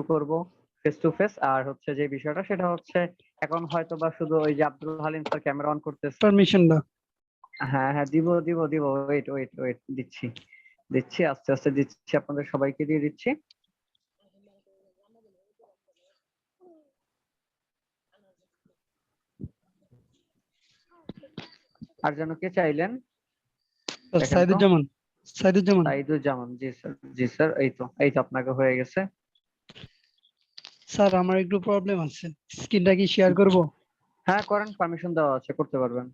করব face to face. আর হচ্ছে যে বিষয়টা সেটা হচ্ছে এখন হয়তো বা শুধু ওই যে Abdul Halim sir camera on করতেছে। পারমিশন দাও। হ্যাঁ হ্যাঁ, দিব দিব দিব, ওয়েট ওয়েট ওয়েট, দিচ্ছি দিচ্ছি, আস্তে আস্তে দিচ্ছি, আপনাদের সবাইকে দিয়ে দিচ্ছি। আর যেন কে চাইলেন দেখেন তো। সাইদুজ্জামান। সাইদুজ্জামান সাইদুজ্জামান, জি স্যার, জি স্যার, এই তো আপনাকে হয়ে গেছে। স্যার, আমার একটু প্রবলেম আছে, স্ক্রিনটা কি শেয়ার করব? হ্যাঁ করেন, পারমিশন দেওয়া আছে, করতে পারবেন।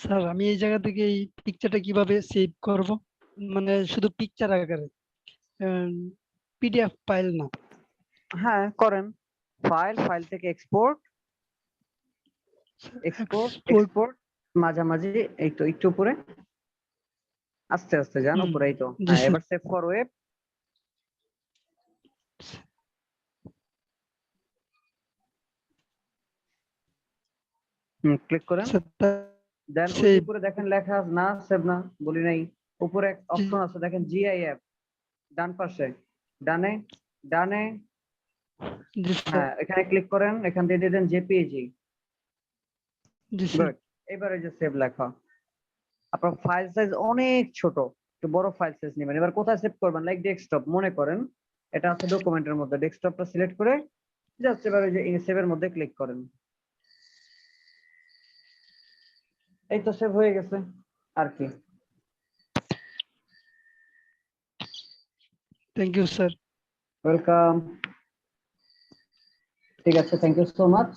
স্যার, আমি এই জায়গা থেকে এই পিকচারটা কিভাবে সেভ করব? মানে শুধু পিকচার আকারে, পিডিএফ ফাইল না। হ্যাঁ করেন, ফাইল থেকে এক্সপোর্ট, এক্সপোর্ট এক্সপোর্ট। এক্সপোর্ট, মাঝামাঝি, এই তো একটু উপরে, আস্তে আস্তে যান উপরে, এই তো, জি হ্যাঁ স্যার। এবার সেভ ফর ওয়েব ক্লিক করেন। দেন ওই যে সেভ। উপরে দেখেন লেখা আছে না, সেভ না বলি নাই, উপরে জি অপশন আছে দেখেন জিআইএফ, ডান পাশে, ডানে, ডানে, জি স্যার। হ্যাঁ এখানে ক্লিক করেন, এখান থেকে দিয়ে দেন জেপিইজি। জি স্যার। গুড। এবারে যে সেভ লেখা, আপনার ফাইল সাইজ অনেক ছোট, একটু বড় ফাইল সাইজ নেবেন। এবার কোথায় সেভ করবেন, লাইক ডেস্কটপ মনে করেন, এটা আছে ডকুমেন্টের মধ্যে, ডেস্কটপটা সিলেক্ট করে জাস্ট এবার ওই যে সেভের মধ্যে ক্লিক করেন। এই তো সেভ হয়ে গেছে, আর কি। Thank you sir. ওয়েলকাম। ঠিক আছে, thank you so much.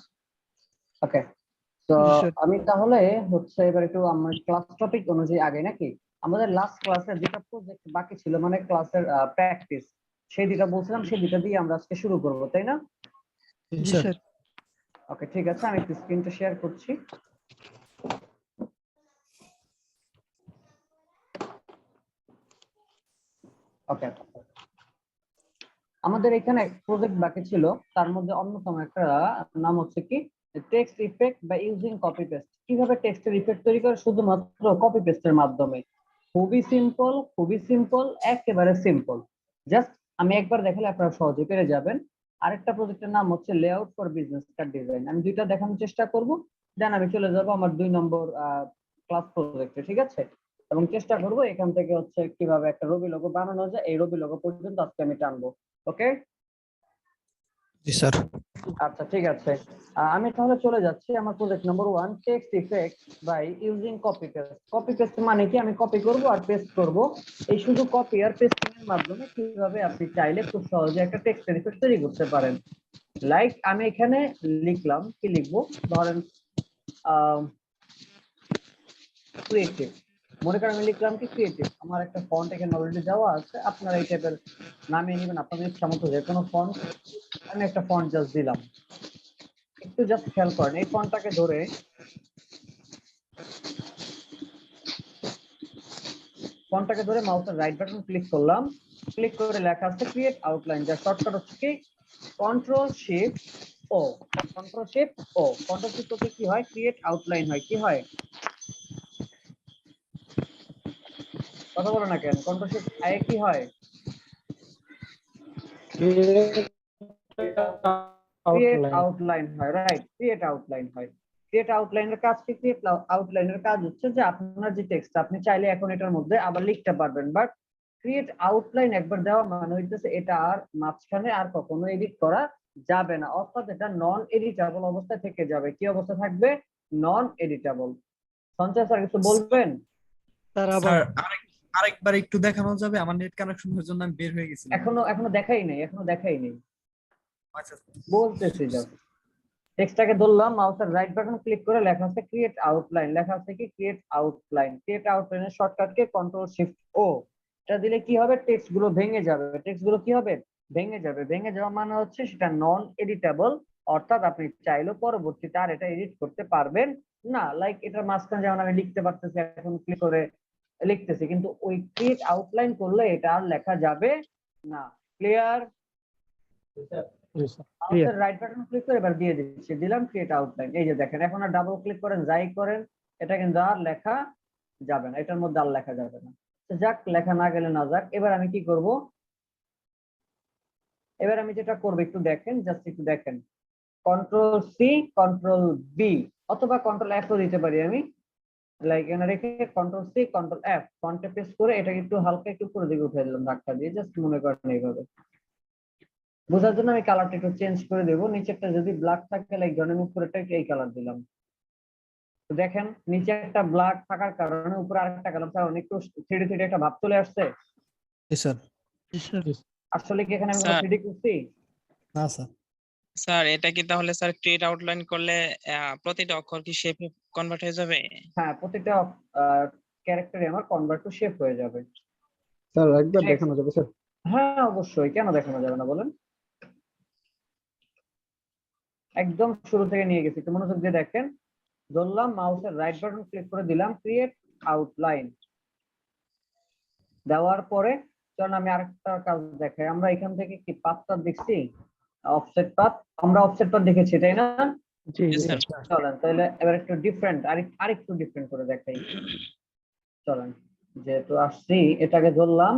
Okay, তো জি স্যার। আমি তাহলে হচ্ছে এবার একটু আমার ক্লাস টপিক অনুযায়ী আগে নাকি। আমাদের লাস্ট ক্লাসে যেটা প্রজেক্ট বাকি ছিল, মানে ক্লাসের প্র্যাকটিস, সেই দুটা বলছিলাম, সেই দুটা দিয়ে আমরা আজকে শুরু করব, তাই না? জি স্যার। ওকে ঠিক আছে, আমি একটু স্ক্রিনটা শেয়ার করছি। ওকে, আমাদের এখানে প্রজেক্ট বাকি ছিল, তার মধ্যে অন্যতম একটা নাম হচ্ছে কি টেক্সট ইফেক্ট বা ইউজিং কপি পেস্ট। কিভাবে টেক্সটের ইফেক্ট তৈরি করে শুধুমাত্র কপি পেস্টের মাধ্যমে। খুবই সিম্পল, খুবই সিম্পল, একেবারে সিম্পল। জাস্ট আমি একবার দেখালে আপনারা সহজে পেরে যাবেন। আরেকটা প্রজেক্টের নাম হচ্ছে layout for business card design. আমি দুইটা দেখানোর চেষ্টা করব, দেন আমি চলে যাব আমার 2 নম্বর ক্লাস প্রজেক্টে, ঠিক আছে? এবং চেষ্টা করব এখান থেকে হচ্ছে কিভাবে একটা রবি লোগো বানানো যায়, এই রবি লোগো পর্যন্ত আজকে আমি টানবো। ওকে, জি স্যার। আচ্ছা ঠিক আছে। আমি তাহলে চলে যাচ্ছি আমার project number 1, text effect by using copy paste. Copy paste মানে কি, আমি কপি করব আর পেস্ট করব। এই শুধু কপি আর পেস্টিং এর মাধ্যমে কিভাবে আপনি চাইলে খুব সহজে একটা টেক্সটের ইফেক্ট তৈরি করতে পারেন। লাইক আমি এখানে লিখলাম, কি লিখবো, ধরেন ক্রিয়েটিভ, মনে করেন আমি লিখলাম কি ক্রিয়েটিভ। আমার একটা ফন্ট এখানে অলরেডি দেওয়া আছে, আপনারা এই টাইপের নামিয়ে নেবেন আপনাদের ইচ্ছা মতো, যে কোনো ফন্ট। আমি একটা ফন্ট জাস্ট দিলাম, একটু জাস্ট খেয়াল করেন, এই ফন্টটাকে ধরে মাউসের রাইট বাটন ক্লিক করলাম, ক্লিক করে লেখা আছে ক্রিয়েট আউটলাইন, যার শর্টকাট হচ্ছে কি কন্ট্রোল শিফট ও। কন্ট্রোল শিফট ও, কন্ট্রোল শিফট ওতে কি হয়, ক্রিয়েট আউটলাইন হয়। কি হয়, কথা বলো না কেন, কন্ট্রোল শিফট আই কি হয়, ক্রিয়েট আউটলাইন হয়, রাইট, ক্রিয়েট আউটলাইন হয়। ক্রিয়েট আউটলাইনের কাজ কি, ক্রিয়েট আউটলাইনের কাজ হচ্ছে যে আপনার যে টেক্সট আপনি চাইলে এখন এটার মধ্যে আবার লিখতে পারবেন, বাট ক্রিয়েট আউটলাইন একবার দেওয়া মানে হইতেছে এটা আর মাঝখানে আর কখনো এডিট করা যাবে না, অর্থাৎ এটা নন এডিটেবল অবস্থায় থেকে যাবে। কি অবস্থা থাকবে, নন এডিটেবল। সঞ্চয় স্যার কিছু বলবেন? স্যার আবার স্যার আরেকবার একটু দেখানো যাবে? আমার নেট কানেকশনের জন্য আমি বের হয়ে গেছিলাম। এখনো দেখাই নেই, আচ্ছা বলতেছি জাস্ট। টেক্সটটাকে ধরলাম, মাউসের রাইট বাটন ক্লিক করে লেখা আছে ক্রিয়েট আউটলাইন, লেখা আছে কি ক্রিয়েট আউটলাইন। ক্রিয়েট আউটলাইনের শর্টকাট কে কন্ট্রোল শিফট ও। এটা দিলে কি হবে, টেক্সট গুলো ভেঙে যাবে। টেক্সট গুলো কি হবে, ভেঙে যাবে। ভেঙে যাওয়া মানে হচ্ছে সেটা নন এডিটেবল অর্থাৎ আপনি চাইলেও পরবর্তীতে আর এটা এডিট করতে পারবেন না। লাইক এটার মাঝখানে যেমন আমি লিখতে পারতেছি, এখন ক্লিক করে লিখতেছি, কিন্তু ওই ক্রিয়েট আউটলাইন করলে এটা আর লেখা যাবে না। ক্লিয়ার? আমাদের রাইট বাটন ক্লিক করে এবার দিয়ে দিচ্ছি, দিলাম ক্রিয়েট আউটলাইন। এই যে দেখেন, এখন আর ডাবল ক্লিক করেন যাই করেন এটা কিন্তু আর লেখা যাবে না, এটার মধ্যে আর লেখা যাবে না। তো যাক, লেখা না গেলে না যাক। এবার আমি কি করব, এবার আমি যেটা করবো একটু দেখেন, জাস্ট একটু দেখেন। কন্ট্রোল সি, কন্ট্রোল বি, অথবা কন্ট্রোল এফ ও দিতে পারি আমি। লাইক এখানে রেখে কন্ট্রোল সি, কন্ট্রোল এফ, ফন্টে পেস্ট করে এটাকে একটু হালকা একটু উপরের দিকে উঠে দিলাম ধাক্কা দিয়ে, জাস্ট মনে করেন এইভাবে। বোঝার জন্য আমি কালারটা একটু চেঞ্জ করে দেবো। নিচেরটা যদি ব্ল্যাক থাকে, লাইক ধরেন উপরেরটা এই কালার দিলাম। তো দেখেন নিচে একটা ব্ল্যাক থাকার কারণে উপরে আরেকটা কালার কারণ একটু 3D একটা ভাব চলে আসছে। জি স্যার। জি স্যার। আসলে কি এখানে আমি কোনো স্যার 3D করছি? না স্যার। স্যার এটা কি তাহলে স্যার ক্রিয়েট আউটলাইন করলে প্রতিটা অক্ষর কি শেপে কনভার্ট হয়ে যাবে? হ্যাঁ, প্রত্যেকটা ক্যারেক্টারই আমার কনভার্ট টু শেপ হয়ে যাবে। স্যার একবার দেখানো যাবে স্যার? হ্যাঁ অবশ্যই, কেন দেখানো যাবে না বলেন। একদম শুরু থেকে নিয়ে গেছি, একটু মনোযোগ দিয়ে দেখেন। ধরলাম মাউসের রাইট বাটন ক্লিক করে দিলাম ক্রিয়েট আউটলাইন, দেওয়ার পরে চলুন আমি আরেকটা কাজ দেখাই। আমরা এখান থেকে কি পাথটা দেখছি, অফসেট পাথ, আমরা অফসেট পাথ দেখেছি তাই না? জি জি, জি স্যার। স্যার। চলেন তাহলে এবার একটু ডিফারেন্ট, আরেকটু ডিফারেন্ট করে দেখাই। চলেন, যেহেতু আসছি এটাকে ধরলাম,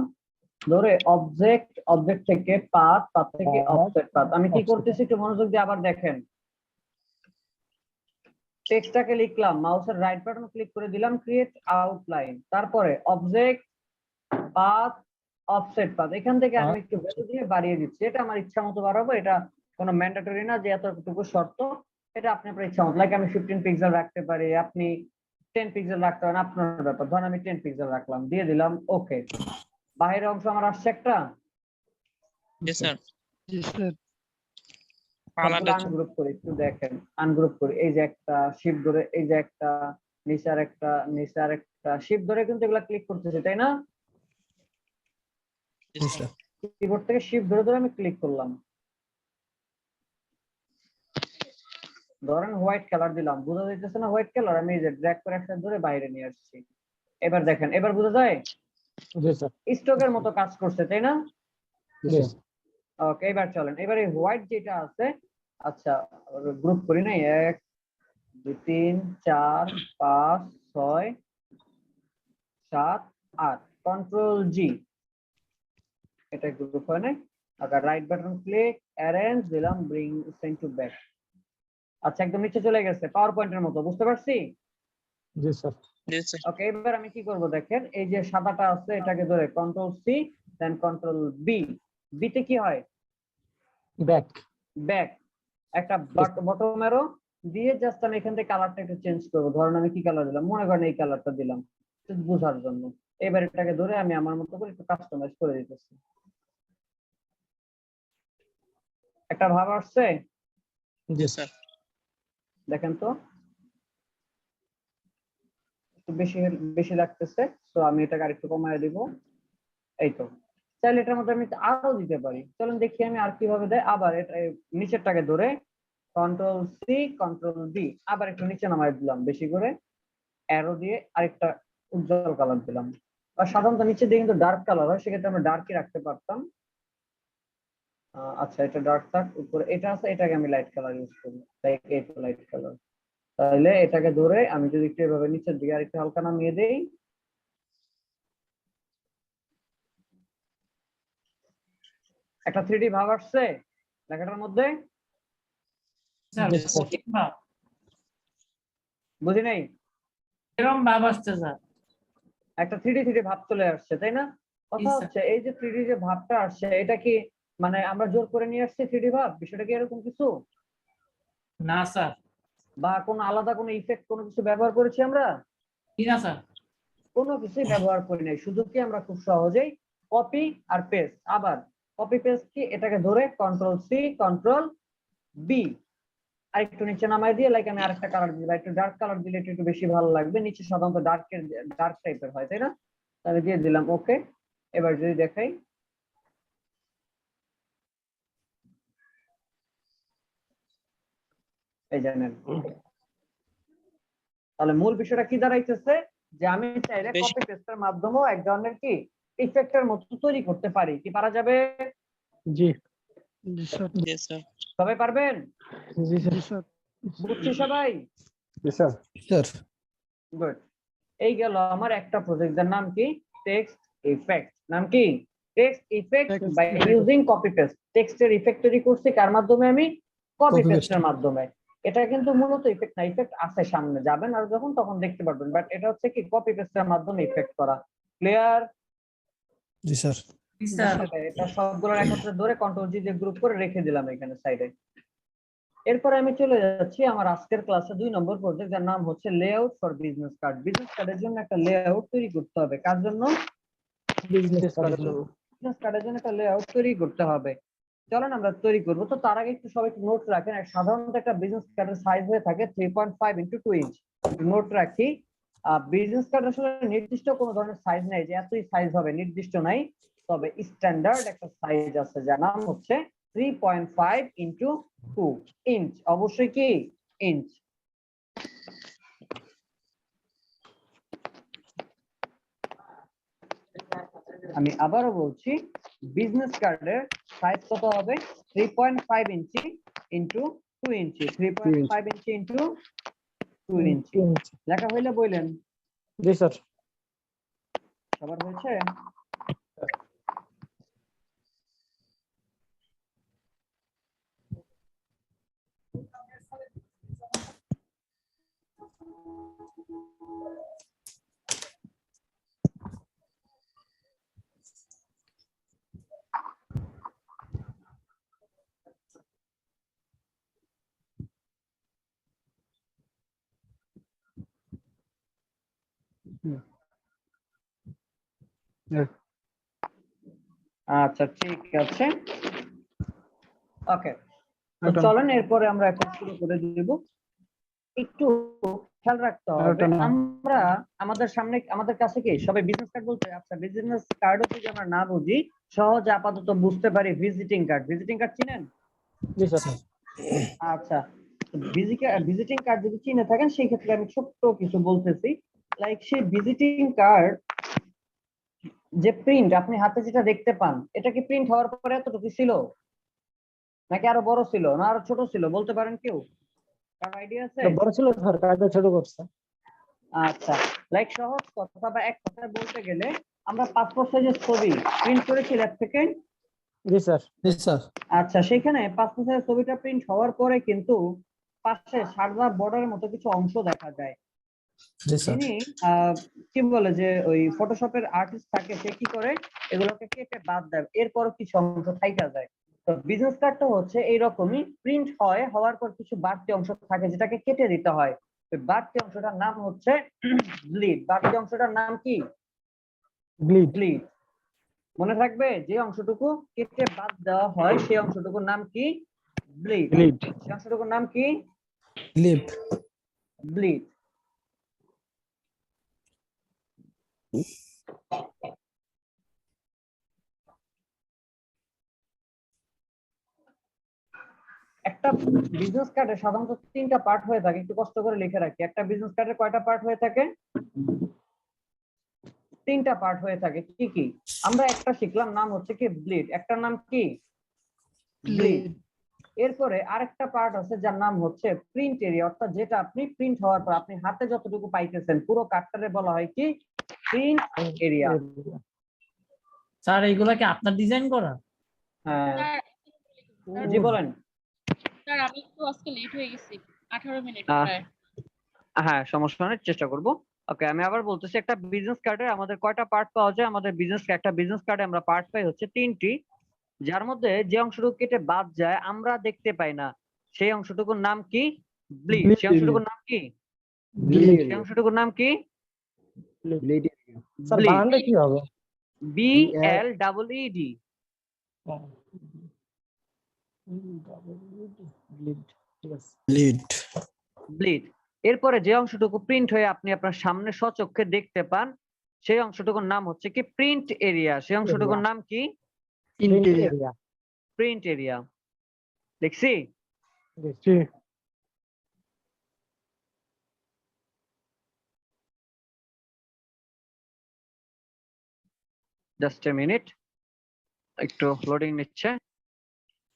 ধরে অবজেক্ট থেকে পাথ থেকে অফসেট পাথ। আমি কি করতেছি একটু মনোযোগ দিয়ে আবার দেখেন। টেক্সটটাকে লিখলাম, মাউসের রাইট বাটন ক্লিক করে দিলাম ক্রিয়েট আউটলাইন, তারপরে অবজেক্ট পাথ অফসেট পাথ, এখান থেকে আমি একটু ভ্যালু দিয়ে বাড়িয়ে দিচ্ছি। এটা আমার ইচ্ছা মতো বাড়াবো, এটা কোনো ম্যান্ডেটরি না যে এতটুকু শর্ত, এটা আপনি আপনার ইচ্ছা মতো। লাইক আমি 15 পিক্সেল রাখতে পারি, আপনি 10 পিক্সেল রাখতে পারেন, আপনার ব্যাপার। ধরুন আমি 10 পিক্সেল রাখলাম, দিয়ে দিলাম ওকে। বাইরের অংশ আমার আসছে একটা, জি স্যার। জি স্যার। কালারটা আনগ্রুপ করি, একটু দেখেন আনগ্রুপ করি। এই যে একটা শিফট ধরে, এই যে একটা নিচে আর একটা শিফট ধরে কিন্তু এগুলা ক্লিক করতেছি তাই না? জি জি স্যার। স্যার। কিবোর্ড থেকে শিফট ধরে ধরে আমি ক্লিক করলাম। ধরেন হোয়াইট কালার দিলাম, বোঝা যাইতেছে না হোয়াইট কালার? আমি এই যে ড্র্যাগ করে একসাথে ধরে বাইরে নিয়ে আসছি। এবার দেখেন, এবার বোঝা যায় জি স্যার। স্টকের মতো কাজ করছে তাই না? জি ওকে, এবার চলেন, এবার এই হোয়াইট যেটা আছে, আচ্ছা গ্রুপ করি না, 1 2 3 4 5 6 7 8, কন্ট্রোল জি, এটা গ্রুপ হয় না। আবার রাইট বাটন ক্লিক, অ্যারেঞ্জ দিলাম, ব্রিং সেন্ড টু ব্যাক। আচ্ছা একদম নিচে চলে গেছে, পাওয়ার পয়েন্টের মতো, বুঝতে পারছি? জি স্যার। জি স্যার। ওকে, এবার আমি কি করব দেখেন, এই যে সাদাটা আছে এটাকে ধরে কন্ট্রোল সি দেন কন্ট্রোল বি। বিতে কি হয়? ব্যাক। ব্যাক। একটা বটম অ্যারো দিয়ে জাস্ট আমি এখান থেকে কালারটা একটু চেঞ্জ করব। ধরেন আমি কি কালার দিলাম, মনে করেন এই কালারটা দিলাম just বোঝার জন্য। এবার এটাকে ধরে আমি আমার মতো করে একটু কাস্টমাইজ করে দিতেছি। একটা ভাব আসছে? জি স্যার। দেখেন তো, একটু বেশি বেশি লাগতেছে, তো আমি এটাকে আরেকটু কমায় দিব। এই তো, চাইলে এটার মধ্যে আমি আরো দিতে পারি। চলুন দেখি আমি আর কিভাবে দেয়। আবার এটা এই নিচেরটাকে ধরে কন্ট্রোল সি কন্ট্রোল ডি, আবার একটু নিচে নামায় দিলাম বেশি করে, অ্যারো দিয়ে আরেকটা উজ্জ্বল কালার দিলাম। আর সাধারণত নিচে দিয়ে কিন্তু ডার্ক কালার হয়, সেক্ষেত্রে আমরা ডার্কই রাখতে পারতাম। আচ্ছা এটা ডার্ক থাক, উপরে এটা আছে, এটাকে আমি লাইট কালার ইউজ করি, লাইক এই লাইট কালার। তাহলে এটাকে ধরে আমি যদি একটু এভাবে নিচের দিকে আরেকটু হালকা নামিয়ে দেই, একটা 3D ভাব আসছে লেখাটার মধ্যে। স্যার জি স্যার। সঠিক ভাব বুঝি নাই? এরকম ভাব আসছে স্যার। একটা 3D ভাব চলে আসছে তাই না? কথা স্যার। হচ্ছে এই যে 3D যে ভাবটা আসছে, এটা কি মানে আমরা জোর করে নিয়ে আসছি 3D ভাব? বিষয়টা কি এরকম কিছু, না স্যার, বা কোনো আলাদা কোনো ইফেক্ট কোনো কিছু ব্যবহার করেছি আমরা? কি না স্যার। কোনো কিছুই ব্যবহার করি নাই, শুধু কি আমরা খুব সহজেই কপি আর পেস্ট। আবার কপি পেস্ট কি, এটাকে ধরে কন্ট্রোল সি কন্ট্রোল বি, আর একটু নিচে নামাই দিয়ে লাইক আমি আরেকটা কালার দিই, একটু ডার্ক কালার দিলে একটু বেশি ভালো লাগবে। নিচে সাধারণত ডার্ক টাইপের হয় তাই না? তাহলে দিয়ে দিলাম ওকে। এবার যদি দেখাই, এই জানেন, তাহলে মূল বিষয়টা কি দাঁড়াইতেছে যে আমি চাইলে বেশ। কপি পেস্টের মাধ্যমেও এক ধরনের কি ইফেক্টের মতো তৈরি করতে পারি। কি পারা যাবে? জি জি স্যার। জি স্যার। সবাই পারবেন? জি স্যার জি স্যার। বুঝছি সবাই? জি স্যার স্যার গুড। এই গেল আমার একটা প্রজেক্ট, যার নাম কি টেক্সট ইফেক্ট। নাম কি? Text effect Text by effect. Using copy paste. টেক্সটের ইফেক্ট তৈরি করছি কার মাধ্যমে? আমি কপি Copy paste. পেস্টের মাধ্যমে। এটা কিন্তু মূলত ইফেক্ট না, ইফেক্ট আছে সামনে, যাবেন আর যখন তখন দেখতে পারবেন, বাট এটা হচ্ছে কি কপি পেস্টের মাধ্যমে ইফেক্ট করা। ক্লিয়ার? জি স্যার জি স্যার। এটা সবগুলো একত্রে ধরে কন্ট্রোল জি দিয়ে গ্রুপ করে রেখে দিলাম এখানে সাইডে। এরপরে আমি চলে যাচ্ছি আমার আজকের ক্লাসে 2 নম্বর প্রজেক্ট, যার নাম হচ্ছে layout for business card. Business কার্ডের জন্য একটা লেআউট তৈরি করতে হবে। কার জন্য? বিজনেস কার্ডের জন্য। বিজনেস কার্ডের জন্য একটা লেআউট তৈরি করতে হবে। চলেন আমরা তৈরি করব। তো তার আগে একটু সবাই নোট রাখেন। সাধারণত একটা বিজনেস কার্ডের সাইজ হয়ে থাকে 3.5 ইনটু 2 ইঞ্চ। নোট রাখি, বিজনেস কার্ড আসলে নির্দিষ্ট কোনো ধরনের সাইজ নেই যে এতই সাইজ হবে, নির্দিষ্ট নাই। তবে স্ট্যান্ডার্ড একটা সাইজ আছে যার নাম হচ্ছে 3.5 ইনটু 2 ইঞ্চ। অবশ্যই কি ইঞ্চ। আমি আবারও বলছি, বিজনেস কার্ডের সাইজ কত হবে? 3.5 ইঞ্চি ইনটু 2 ইঞ্চি। 3.5 ইঞ্চি ইনটু 2 ইঞ্চি। লেখা হইলে বললেন। জি স্যার সবার হয়েছে? আচ্ছা ঠিক আছে, ওকে। চলেন এরপরে আমরা এখন শুরু করে দিব। একটু খেয়াল রাখতে হবে, আমরা আমাদের সামনে আমাদের কাছে কি সবাই বিজনেস কার্ড বলতে, আচ্ছা বিজনেস কার্ডও যদি আমরা না বুঝি, সহজে আপাতত বুঝতে পারি ভিজিটিং কার্ড। ভিজিটিং কার্ড চিনেন? জি স্যার আচ্ছা, ভিজিটিং কার্ড যদি চিনে থাকেন সেই ক্ষেত্রে আমি ছোট্ট কিছু বলতেছি। লাইক সেই ভিজিটিং কার্ড যে প্রিন্ট আপনি হাতে যেটা দেখতে পান, এটা কি প্রিন্ট হওয়ার পরে এতটুকু ছিল, নাকি আরো বড় ছিল, না আরো ছোট ছিল? বলতে পারেন কেউ? কার আইডিয়া আছে? বড় ছিল স্যার, কার্ডটা ছোট করছে। আচ্ছা, লাইক সহজ কথা বা এক কথায় বলতে গেলে, আমরা পাসপোর্ট সাইজের ছবি প্রিন্ট করেছি ল্যাব থেকে। জি স্যার জি স্যার আচ্ছা, সেখানে পাসপোর্ট সাইজের ছবিটা প্রিন্ট হওয়ার পরে কিন্তু পাশে সাদা বর্ডারের মতো কিছু অংশ দেখা যায়। জি স্যার যিনি কি বলে যে ওই ফটোশপের আর্টিস্ট থাকে, সে কি করে এগুলোকে কেটে বাদ দেয়, এরপরও কিছু অংশ থাইকা যায়। তো বিজনেস কার্ডটা হচ্ছে এইরকমই, প্রিন্ট হওয়ার পর কিছু বাড়তি অংশ থাকে যেটাকে কেটে দিতে হয়। ওই বাড়তি অংশটার নাম হচ্ছে ব্লিড। বাড়তি অংশটার নাম কি? ব্লিড। ব্লিড। মনে থাকবে, যে অংশটুকু কেটে বাদ দেওয়া হয় সেই অংশটুকুর নাম কি? ব্লিড। ব্লিড। সেই অংশটুকুর নাম কি? Lip bleed. একটা বিজনেস কার্ডে সাধারণত 3টা পার্ট হয়ে থাকে, একটু কষ্ট করে লিখে রাখি। একটা বিজনেস কার্ডে কয়টা পার্ট হয়ে থাকে? 3টা পার্ট হয়ে থাকে। কি কি? আমরা একটা শিখলাম, নাম হচ্ছে কি ব্লিড। একটার নাম কি? ব্লিড। এরপরে আরেকটা পার্ট আছে যার নাম হচ্ছে প্রিন্ট এরিয়া, অর্থাৎ যেটা আপনি প্রিন্ট হওয়ার পর আপনি হাতে যতটুকু পাইতেছেন পুরো কার্ডটারে বলা হয় কি? Print area. স্যার এইগুলা কি আপনার ডিজাইন করা? হ্যাঁ, স্যার, জি বলেন। স্যার আমি একটু আজকে লেট হয়ে গেছি 18 মিনিট আহ, প্রায়। হ্যাঁ সমস্যা নেই, চেষ্টা করব। ওকে, আমি আবার বলতেছি, একটা বিজনেস কার্ডে আমাদের কয়টা পার্ট পাওয়া যায়? আমাদের একটা বিজনেস কার্ডে আমরা পার্ট পাই হচ্ছে 3টি, যার মধ্যে যে অংশটুকু কেটে বাদ যায় আমরা দেখতে পাই না, সেই অংশটুকুর নাম কি? ব্লিড। সেই অংশটুকুর নাম কি? সেই অংশটুকুর নাম কি? ব্লিড। Sir bleed. বানানটা কি হবে? BLEED। ব্লিড। ঠিক আছে। Lead bleed. এরপরে যে অংশটুকু প্রিন্ট হয়ে আপনি আপনার সামনে স্বচক্ষে দেখতে পান, সেই অংশটুকুর নাম হচ্ছে কি? Print area. সেই অংশটুকুর নাম কি? Print area. Print area. দেখছি? জি জাস্ট এ মিনিট, একটু লোডিং নিচ্ছে।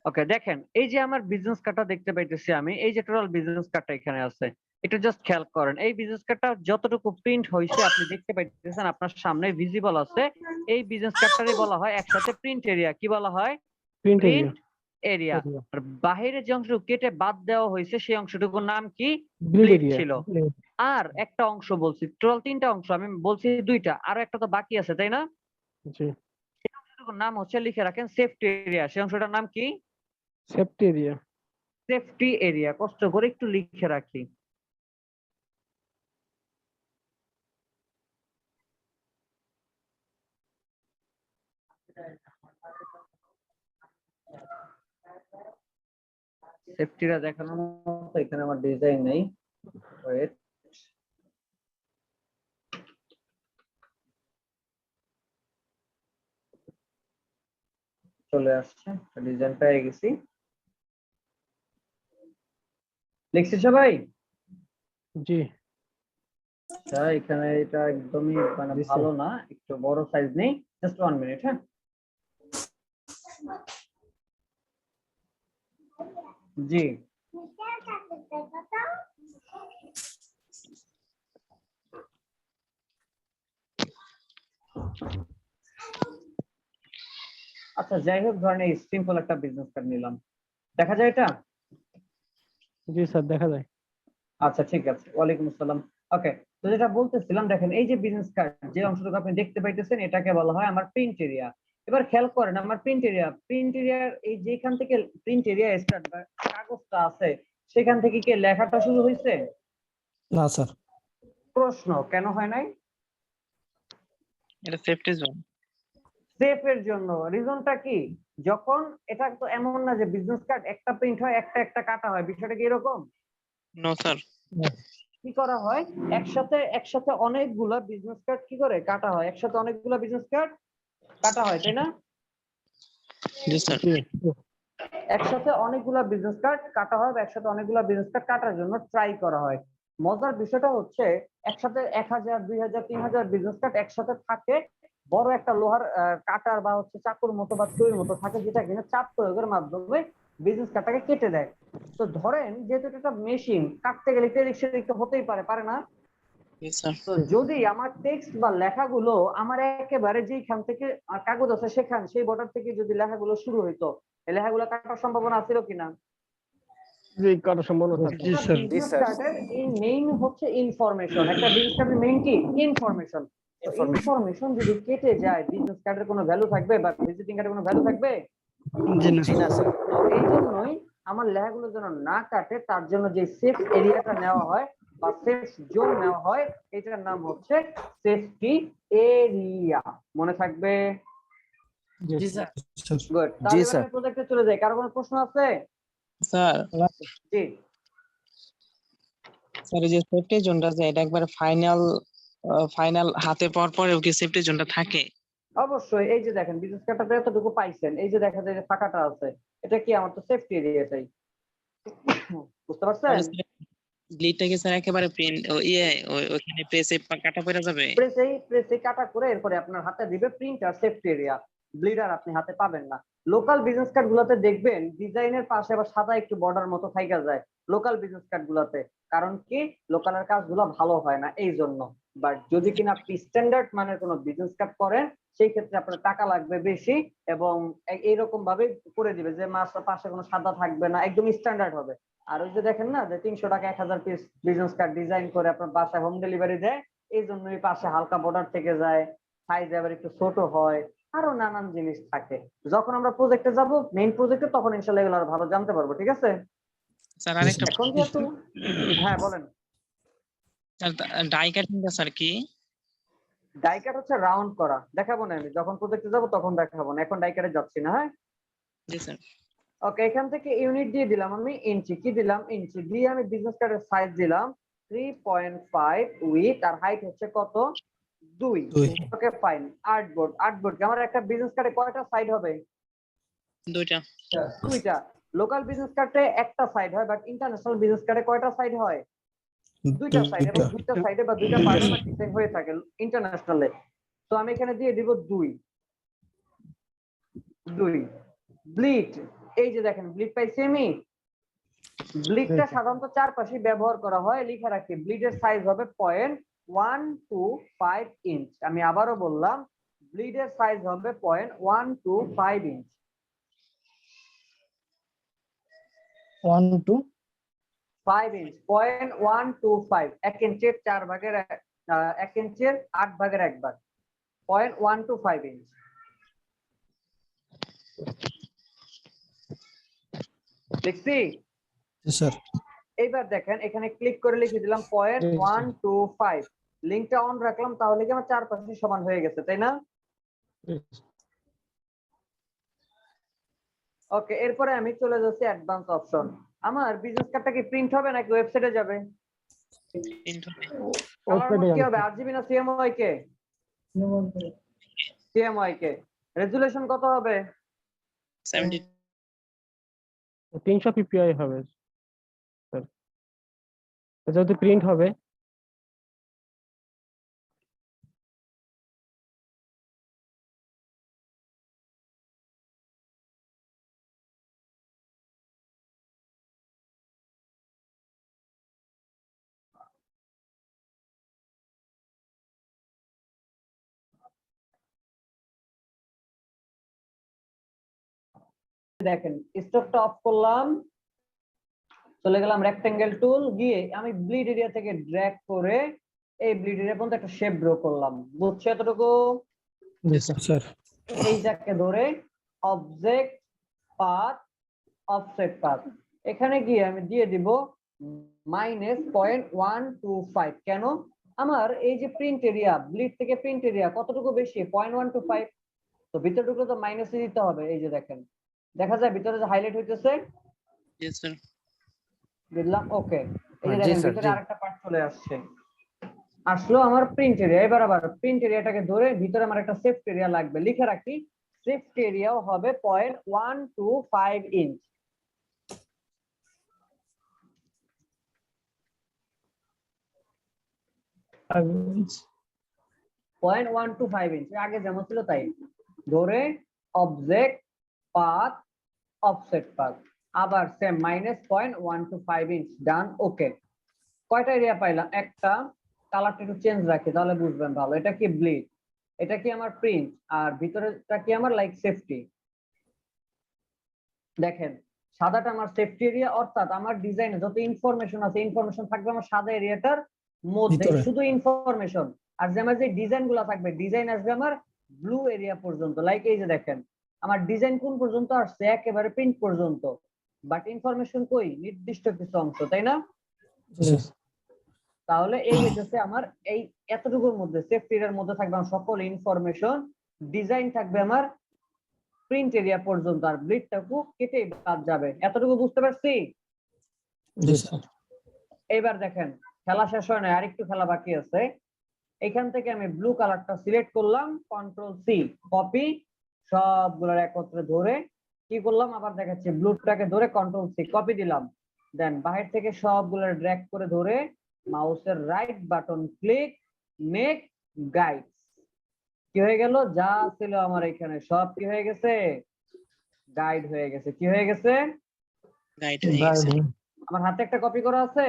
ওকে, দেখেন এই যে আমার বিজনেস কার্ডটা দেখতে পাইতেছি আমি, এই যে টোটাল বিজনেস কার্ডটা এখানে আছে, একটু জাস্ট খেয়াল করেন। এই বিজনেস কার্ডটা যতটুকু প্রিন্ট হয়েছে আপনি দেখতে পাইতেছেন আপনার সামনে ভিজিবল আছে। এই বিজনেস কার্ডটারই বলা হয় একসাথে প্রিন্ট এরিয়া। কি বলা হয়? Print area print area. আর বাহিরে যে অংশটুকু কেটে বাদ দেওয়া হয়েছে সেই অংশটুকুর নাম কি? গ্লিড Bleed এরিয়া ছিল। আর একটা অংশ বলছি, টোটাল 3টা অংশ, আমি বলছি 2টা, আরো একটা তো বাকি আছে তাই না? জি সেই অংশটুকুর নাম হচ্ছে, লিখে রাখেন, সেফটি এরিয়া। সেই অংশটার নাম কি? Safety area safety area. কষ্ট করে একটু লিখে রাখি। সেফটিটা দেখানোর মতো এখানে আমার ডিজাইন নেই। ওয়েট, চলে আসছে, ডিজাইন পেয়ে গেছি। লিখছি সবাই? জি আচ্ছা, এখানে এটা একদমই মানে জি, স্যার। ভালো না, একটু বড় সাইজ নেই। জাস্ট 1 মিনিট, হ্যাঁ। জি, আচ্ছা যাই হোক, ধরেন এই সিম্পল একটা বিজনেস কার্ড নিলাম, দেখা যায় এটা? জি স্যার দেখা যায়। আচ্ছা ঠিক আছে, ওয়ালাইকুম আসসালাম। ওকে, তো যেটা বলতেছিলাম, দেখেন এই যে বিজনেস কার্ড যে অংশটুকু আপনি দেখতে পাইতেছেন এটাকে বলা হয় আমার প্রিন্ট এরিয়া। এবার খেয়াল করেন আমার প্রিন্ট এরিয়ার এই যেখান থেকে প্রিন্ট এরিয়া স্টার্ট বা কাগজটা আছে সেখান থেকে কি লেখাটা শুরু হয়েছে? না স্যার। প্রশ্ন, কেন হয় নাই? এটা সেফটি জোন। সেফ এর জন্য। রিজনটা কি? যখন এটা তো এমন না যে বিজনেস কার্ড একটা প্রিন্ট হয় একটা একটা কাটা হয়, বিষয়টা কি এরকম? No sir. কি করা হয়, একসাথে অনেকগুলা বিজনেস কার্ড কি করে কাটা হয়, একসাথে অনেকগুলা বিজনেস কার্ড কাটা হয়, তাই না? জি স্যার। জি একসাথে অনেকগুলা বিজনেস কার্ড কাটা হয় বা একসাথে অনেকগুলা বিজনেস কার্ড কাটার জন্য ট্রাই করা হয়। মজার বিষয়টা হচ্ছে একসাথে 1000, 2000, 3000 বিজনেস কার্ড একসাথে থাকে, বড় একটা লোহার কাটার বা হচ্ছে চাকুর মতো বা ছুরির মতো থাকে, যেটা কিনা চাপ প্রয়োগের মাধ্যমে বিজনেস কার্ডটাকে কেটে দেয়। তো ধরেন যেহেতু এটা একটা মেশিন, কাটতে গেলে একটু হতেই পারে না? জি স্যার। তো যদি আমার টেক্সট বা লেখাগুলো আমার একেবারে যেখান থেকে কাগজ আছে সেই বর্ডার থেকে যদি লেখাগুলো শুরু হইতো, এই লেখাগুলো কাটার সম্ভাবনা আছিল কিনা? জি করার সম্ভাবনা থাকে। জি স্যার। বিজনেস কার্ডের এই মেইন হচ্ছে ইনফরমেশন। একটা বিজনেস কার্ডের মেইন কি? ইনফরমেশন। ইনফরমেশন যদি কেটে যায় বিজনেস কার্ডের কোনো ভ্যালু থাকবে বা ভিজিটিং কার্ডের কোনো ভ্যালু থাকবে? জি না। তো এই জন্যই আমার লেখাগুলো যেন না কাটে তার জন্য যে সেফ এরিয়াটা নেওয়া হয় বা সেফ জোন নেওয়া হয়, এটার নাম হচ্ছে সেফটি এরিয়া। মনে থাকবে? জি স্যার। গুড। তাহলে এবার আমি প্রজেক্টে চলে যাই। কারো কোনো প্রশ্ন আছে? স্যার, জি, স্যার এই যে সেফটি জোনটা আছে এটা একবারে ফাইনাল হাতে পাওয়ার পরেও কি সেফটি জোনটা থাকে? অবশ্যই। এই যে দেখেন বিজনেস কার্ডটা এতটুকু পাইছেন, এই যে দেখা যায় যে ফাঁকাটা আছে, এটা কি আমার তো সেফটি এরিয়াটাই। বুঝতে পারছেন? ব্লিডটা কি স্যার একেবারে প্রিন্ট ওখানে প্রেসে কাটা পড়ে যাবে? প্রেসে কাটা করে এরপরে আপনার হাতে দিবে প্রিন্ট আর সেফটি এরিয়া। ব্লিডার আপনি হাতে পাবেন না। লোকাল বিজনেস কার্ড গুলাতে দেখবেন ডিজাইনের পাশে আবার সাদা একটু বর্ডার মতো থাইকা যায় লোকাল বিজনেস কার্ড গুলাতে। কারণ কি? লোকালের কাজগুলো ভালো হয় না এই জন্য। বাট যদি কিনা আপনি স্ট্যান্ডার্ড মানের কোনো বিজনেস কার্ড করেন সেই ক্ষেত্রে আপনার টাকা লাগবে বেশি এবং এইরকম ভাবে করে দিবে যে পাশে কোনো সাদা থাকবে না, একদম স্ট্যান্ডার্ড হবে। আর ওই যে দেখেন না যে 300 টাকা 1000 পিস বিজনেস কার্ড ডিজাইন করে আপনার বাসায় হোম ডেলিভারি দেয়, এই জন্যই পাশে হালকা বর্ডার থেকে যায়, সাইজ আবার একটু ছোট হয়, আরো নানান জিনিস থাকে। যখন আমরা প্রজেক্টে যাব মেইন প্রজেক্টে তখন ইনশাআল্লাহ এগুলো আরো ভালো জানতে পারবো, ঠিক আছে? স্যার আরেকটা এখন যেহেতু, হ্যাঁ বলেন। ডাই কাটিংটা স্যার কি? ডাই কাট হচ্ছে রাউন্ড করা, দেখাবো না আমি যখন প্রজেক্টে যাব তখন দেখাবো না, এখন ডাই কাটে যাচ্ছি না, হ্যাঁ। জি স্যার। ওকে, এখান থেকে ইউনিট দিয়ে দিলাম আমি ইঞ্চি, কি দিলাম? ইঞ্চি দিয়ে আমি বিজনেস কার্ডের সাইজ দিলাম 3.5 উইথ, আর হাইট হচ্ছে কত? 2। Okay fine. আর্টবোর্ড আমার একটা বিজনেস কার্ডে কয়টা সাইড হবে? দুইটা। দুইটা। লোকাল বিজনেস কার্ডে একটা সাইড হয়, বাট ইন্টারন্যাশনাল বিজনেস কার্ডে কয়টা সাইড হয়? দুইটা সাইড, এবং দুইটা সাইডে বা দুইটা পার্টে ডিজাইন হয়ে থাকে ইন্টারন্যাশনালে। তো আমি এখানে দিয়ে দিব 2। 2 ব্লিড, এই যে দেখেন ব্লিড পাইছি আমি। ব্লিডটা সাধারণত চারপাশে ব্যবহার করা হয়, লিখে রাখি ব্লিডের সাইজ হবে 0.125 ইঞ্চ। আমি আবারও বললাম ব্লিডের সাইজ হবে 0.125 ইঞ্চ। 1 2 5 ইঞ্চ 0.125, 1 ইঞ্চের 4 ভাগের 1 ইঞ্চের 8 ভাগের 1 ভাগ, 0.125 ইঞ্চ। লিখছি? স্যার। এইবার দেখেন এখানে ক্লিক করে লিখে দিলাম 0.125, লিংকটা অন রাখলাম, তাহলে কি আমার চারপাশে সমান হয়ে গেছে, তাই না? ওকে, এরপরে আমি চলে যাচ্ছি অ্যাডভান্স অপশন। আমার বিজনেস কার্ডটা কি প্রিন্ট হবে নাকি ওয়েবসাইটে যাবে? কি হবে, আরজিবি না সিএমওয়াই কে? সিএমওয়াই কে। রেজুলেশন কত হবে? 300 ppi হবে স্যার, যেহেতু প্রিন্ট হবে। দেখেন স্টকটা অফ করলাম, চলে গেলাম রেক্টেঙ্গেল টুল, গিয়ে আমি ব্লিড এরিয়া থেকে ড্র্যাগ করে এই ব্লিড এরিয়া পর্যন্ত একটা শেপ ড্র করলাম। বুঝছো এতটুকু? স্যার। এইটাকে ধরে অবজেক্ট পাথ অফসেট পাথ, এখানে গিয়ে আমি দিয়ে দিব -0.125। কেন? আমার এই যে প্রিন্ট এরিয়া, ব্লিড থেকে প্রিন্ট এরিয়া কতটুকু বেশি? 0.125। তো ভিতরে ঢুকলে তো মাইনাসে দিতে হবে। এই যে দেখেন, দেখা যায় ভিতরে যে হাইলাইট হইতেছে, দিলাম ওকে। এই যে দেখেন ভিতরে আরেকটা পার্ট চলে আসছে, আসলো আমার প্রিন্ট এরিয়া। এবার আবার প্রিন্ট এরিয়াটাকে ধরে ভিতরে আমার একটা সেফট এরিয়া লাগবে, লিখে রাখি সেফট এরিয়াও হবে 0.125 ইঞ্চ। আগে যেমন ছিল তাই, ধরে অবজেক্ট পাথ অফসেট পাথ, আবার সেম -0.125 ইঞ্চ। ডান, ওকে। কয়টা এরিয়া পাইলাম? একটা। কালারটা একটু চেঞ্জ রাখি তাহলে বুঝবেন ভালো। এটা কি ব্লিড, এটা কি আমার প্রিন্ট, আর ভিতরেটা কি আমার লাইক সেফটি। দেখেন সাদাটা আমার সেফটি এরিয়া, অর্থাৎ আমার ডিজাইনে যত ইনফরমেশন আছে ইনফরমেশন থাকবে আমার সাদা এরিয়াটার মধ্যে, শুধু ইনফরমেশন। আর যে আমার যে ডিজাইন গুলা থাকবে, ডিজাইন আসবে আমার ব্লু এরিয়া পর্যন্ত। লাইক এই যে দেখেন আমার ডিজাইন কোন পর্যন্ত আসছে? একেবারে প্রিন্ট পর্যন্ত, বাট ইনফরমেশন কই? নির্দিষ্ট কিছু অংশ, তাই না? তাহলে এই হইতেছে আমার এই এতটুকুর মধ্যে, সেফটি এরিয়ার মধ্যে থাকবে আমার সকল ইনফরমেশন, ডিজাইন থাকবে আমার প্রিন্ট এরিয়া পর্যন্ত, আর ব্লিডটাকে কেটে বাদ যাবে। এতটুকু বুঝতে পারছি? এবার দেখেন খেলা শেষ হয় না, আরেকটু খেলা বাকি আছে। এখান থেকে আমি ব্লু কালারটা সিলেক্ট করলাম, কন্ট্রোল সি, কপি, সবগুলোর একত্রে ধরে কি করলাম আবার দেখাচ্ছি, ব্লুটাকে ধরে কন্ট্রোল সি কপি দিলাম। দেন বাহির থেকে সবগুলো ড্র্যাগ করে ধরে মাউসের right button click, make guide. কি হয়ে গেল? যা ছিল আমার এখানে সব কি হয়ে গেছে? গাইড হয়ে গেছে। কি হয়ে গেছে? গাইড হয়ে গেছে। আমার হাতে একটা কপি করা আছে,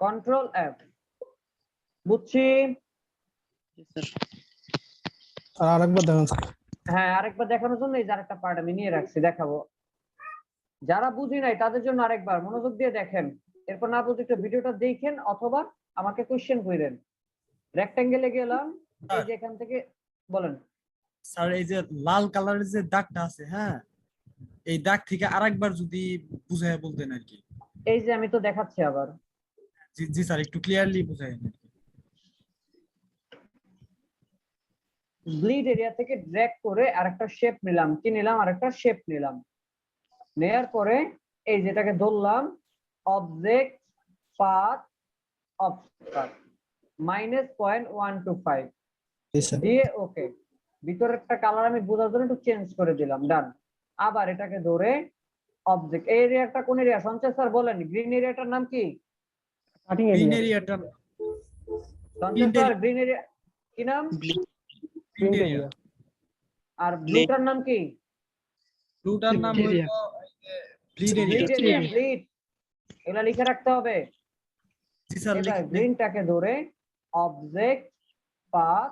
কন্ট্রোল এফ। বুঝছি? আরেকবার দেখুন। হ্যাঁ, আরেকবার দেখানোর জন্য এই যে আরেকটা পার্ট আমি নিয়ে রাখছি, দেখাবো। যারা বুঝি নাই তাদের জন্য আরেকবার মনোযোগ দিয়ে দেখেন, এরপর না বুঝে একটু ভিডিওটা দেখেন অথবা আমাকে কোশ্চেন করেন। রেক্টেঙ্গেলে গেলাম, এই যে এখান থেকে বলেন। স্যার এই যে লাল কালারের যে দাগটা আছে, হ্যাঁ, এই দাগ থেকে আরেকবার যদি বুঝায় বলতেন আর কি। এই যে আমি তো দেখাচ্ছি আবার। জি জি স্যার, একটু ক্লিয়ারলি বুঝায়েন। ব্লিড এরিয়া থেকে ড্র্যাগ করে আরেকটা শেপ নিলাম। কি নিলাম? আরেকটা শেপ নিলাম। নেয়ার পরে এই যেটাকে ধরলাম অবজেক্ট পাথ অফসেট -0.125 দিয়ে ওকে। ভিতরের একটা কালার আমি বোঝার জন্য একটু চেঞ্জ করে দিলাম। ডান। আবার এটাকে ধরে অবজেক্ট, এই এরিয়াটা কোন এরিয়া সঞ্চয় স্যার বলেন? গ্রিন এরিয়াটার নাম কি? Cutting green area. এরিয়াটা সঞ্চয় স্যার গ্রিন এরিয়া কি নাম? Print area. আর ব্লুটার নাম কি? ব্লুটার নাম Bacteria. হইলো bleed area. Bleed area, bleed. এগুলা লিখে রাখতে হবে। জি স্যার, এবার গ্রিনটাকে ধরে অবজেক্ট পাথ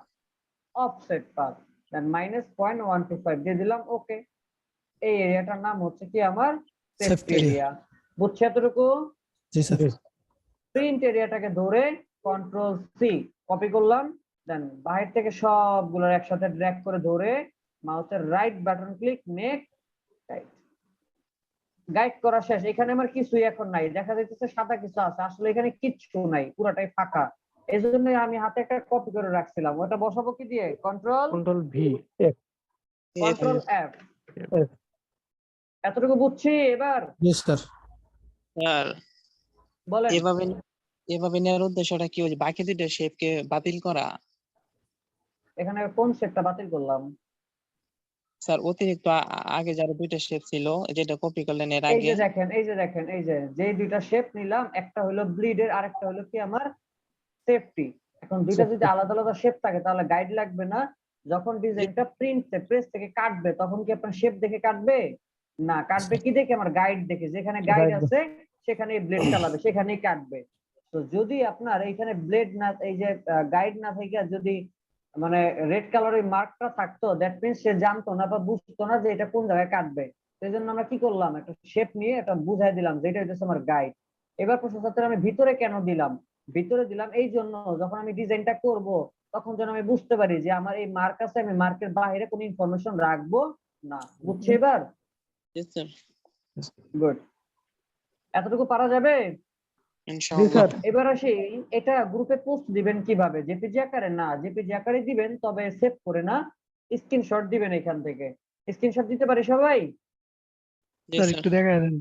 অফসেট পাথ দেন -0.125 দিয়ে দিলাম, ওকে। এই এরিয়াটার নাম হচ্ছে কি আমার সেফটি এরিয়া। বুঝছো এতটুকু? জি স্যার। প্রিন্ট এরিয়াটাকে ধরে কন্ট্রোল সি কপি করলাম, দেন বাইরে থেকে সবগুলোর একসাথে ড্র্যাগ করে ধরে মাউসের right button click make guide. Guide করা শেষ। এখানে আমার কিছুই এখন নাই, দেখা যাচ্ছে সাদা কিছু আছে, আসলে এখানে কিচ্ছু নাই, পুরাটাই ফাঁকা। এই জন্য আমি হাতে একটা কপি করে রাখছিলাম, ওটা বসাবো কি দিয়ে? Control V control F. এতটুকু বুঝছি এবার? জি স্যার। স্যার বলেন। এভাবে নেওয়ার উদ্দেশ্যটা কি, ওই যে বাকি দুইটা শেপকে বাতিল করা? এখানে কোন শেপটা বাতিল করলাম? স্যার অতিরিক্ত আগে যারা দুইটা শেপ ছিল, যেটা কপি করলেন এর এই আগে। যে দেখেন, এই যে দেখেন, এই যে যে দুইটা শেপ নিলাম, একটা হলো ব্লিডের আর একটা হলো কি আমার সেফটি। এখন দুইটা যদি আলাদা আলাদা শেপ থাকে তাহলে গাইড লাগবে না। যখন ডিজাইনটা প্রেস থেকে কাটবে তখন কি আপনার শেপ দেখে কাটবে? না, কাটবে কি দেখে? আমার গাইড দেখে। যেখানে গাইড Guide আছে সেখানে ব্লেড চালাবে, সেখানেই কাটবে। তো যদি আপনার এইখানে ব্লেড না, এই যে গাইড না থেকে যদি মানে রেড কালারের মার্কটা থাকতো, দ্যাট মিন্স সে জানতো না বা বুঝতো না যে এটা কোন জায়গায় কাটবে। সেই জন্য আমরা কি করলাম, একটা শেপ নিয়ে এটা বুঝাই দিলাম যে এটা হচ্ছে আমার গাইড। এবার প্রশ্ন হচ্ছে আমি ভিতরে কেন দিলাম? ভিতরে দিলাম এই জন্য, যখন আমি ডিজাইনটা করব তখন যেন আমি বুঝতে পারি যে আমার এই মার্ক আছে, আমি মার্কের বাইরে কোনো ইনফরমেশন রাখবো না। বুঝছি এবার? Yes, sir. গুড। এতটুকু পারা যাবে? জি ইনশাআল্লাহ। স্যার। এবার আসি, এটা গ্রুপে পোস্ট দিবেন কিভাবে? জেপিজি আকারে? না, জেপিজি আকারে দিবেন, তবে সেভ করে না, স্ক্রিনশট দিবেন এখান থেকে। স্ক্রিনশট দিতে পারে সবাই? Yes, sir sir. একটু দেখা দেন।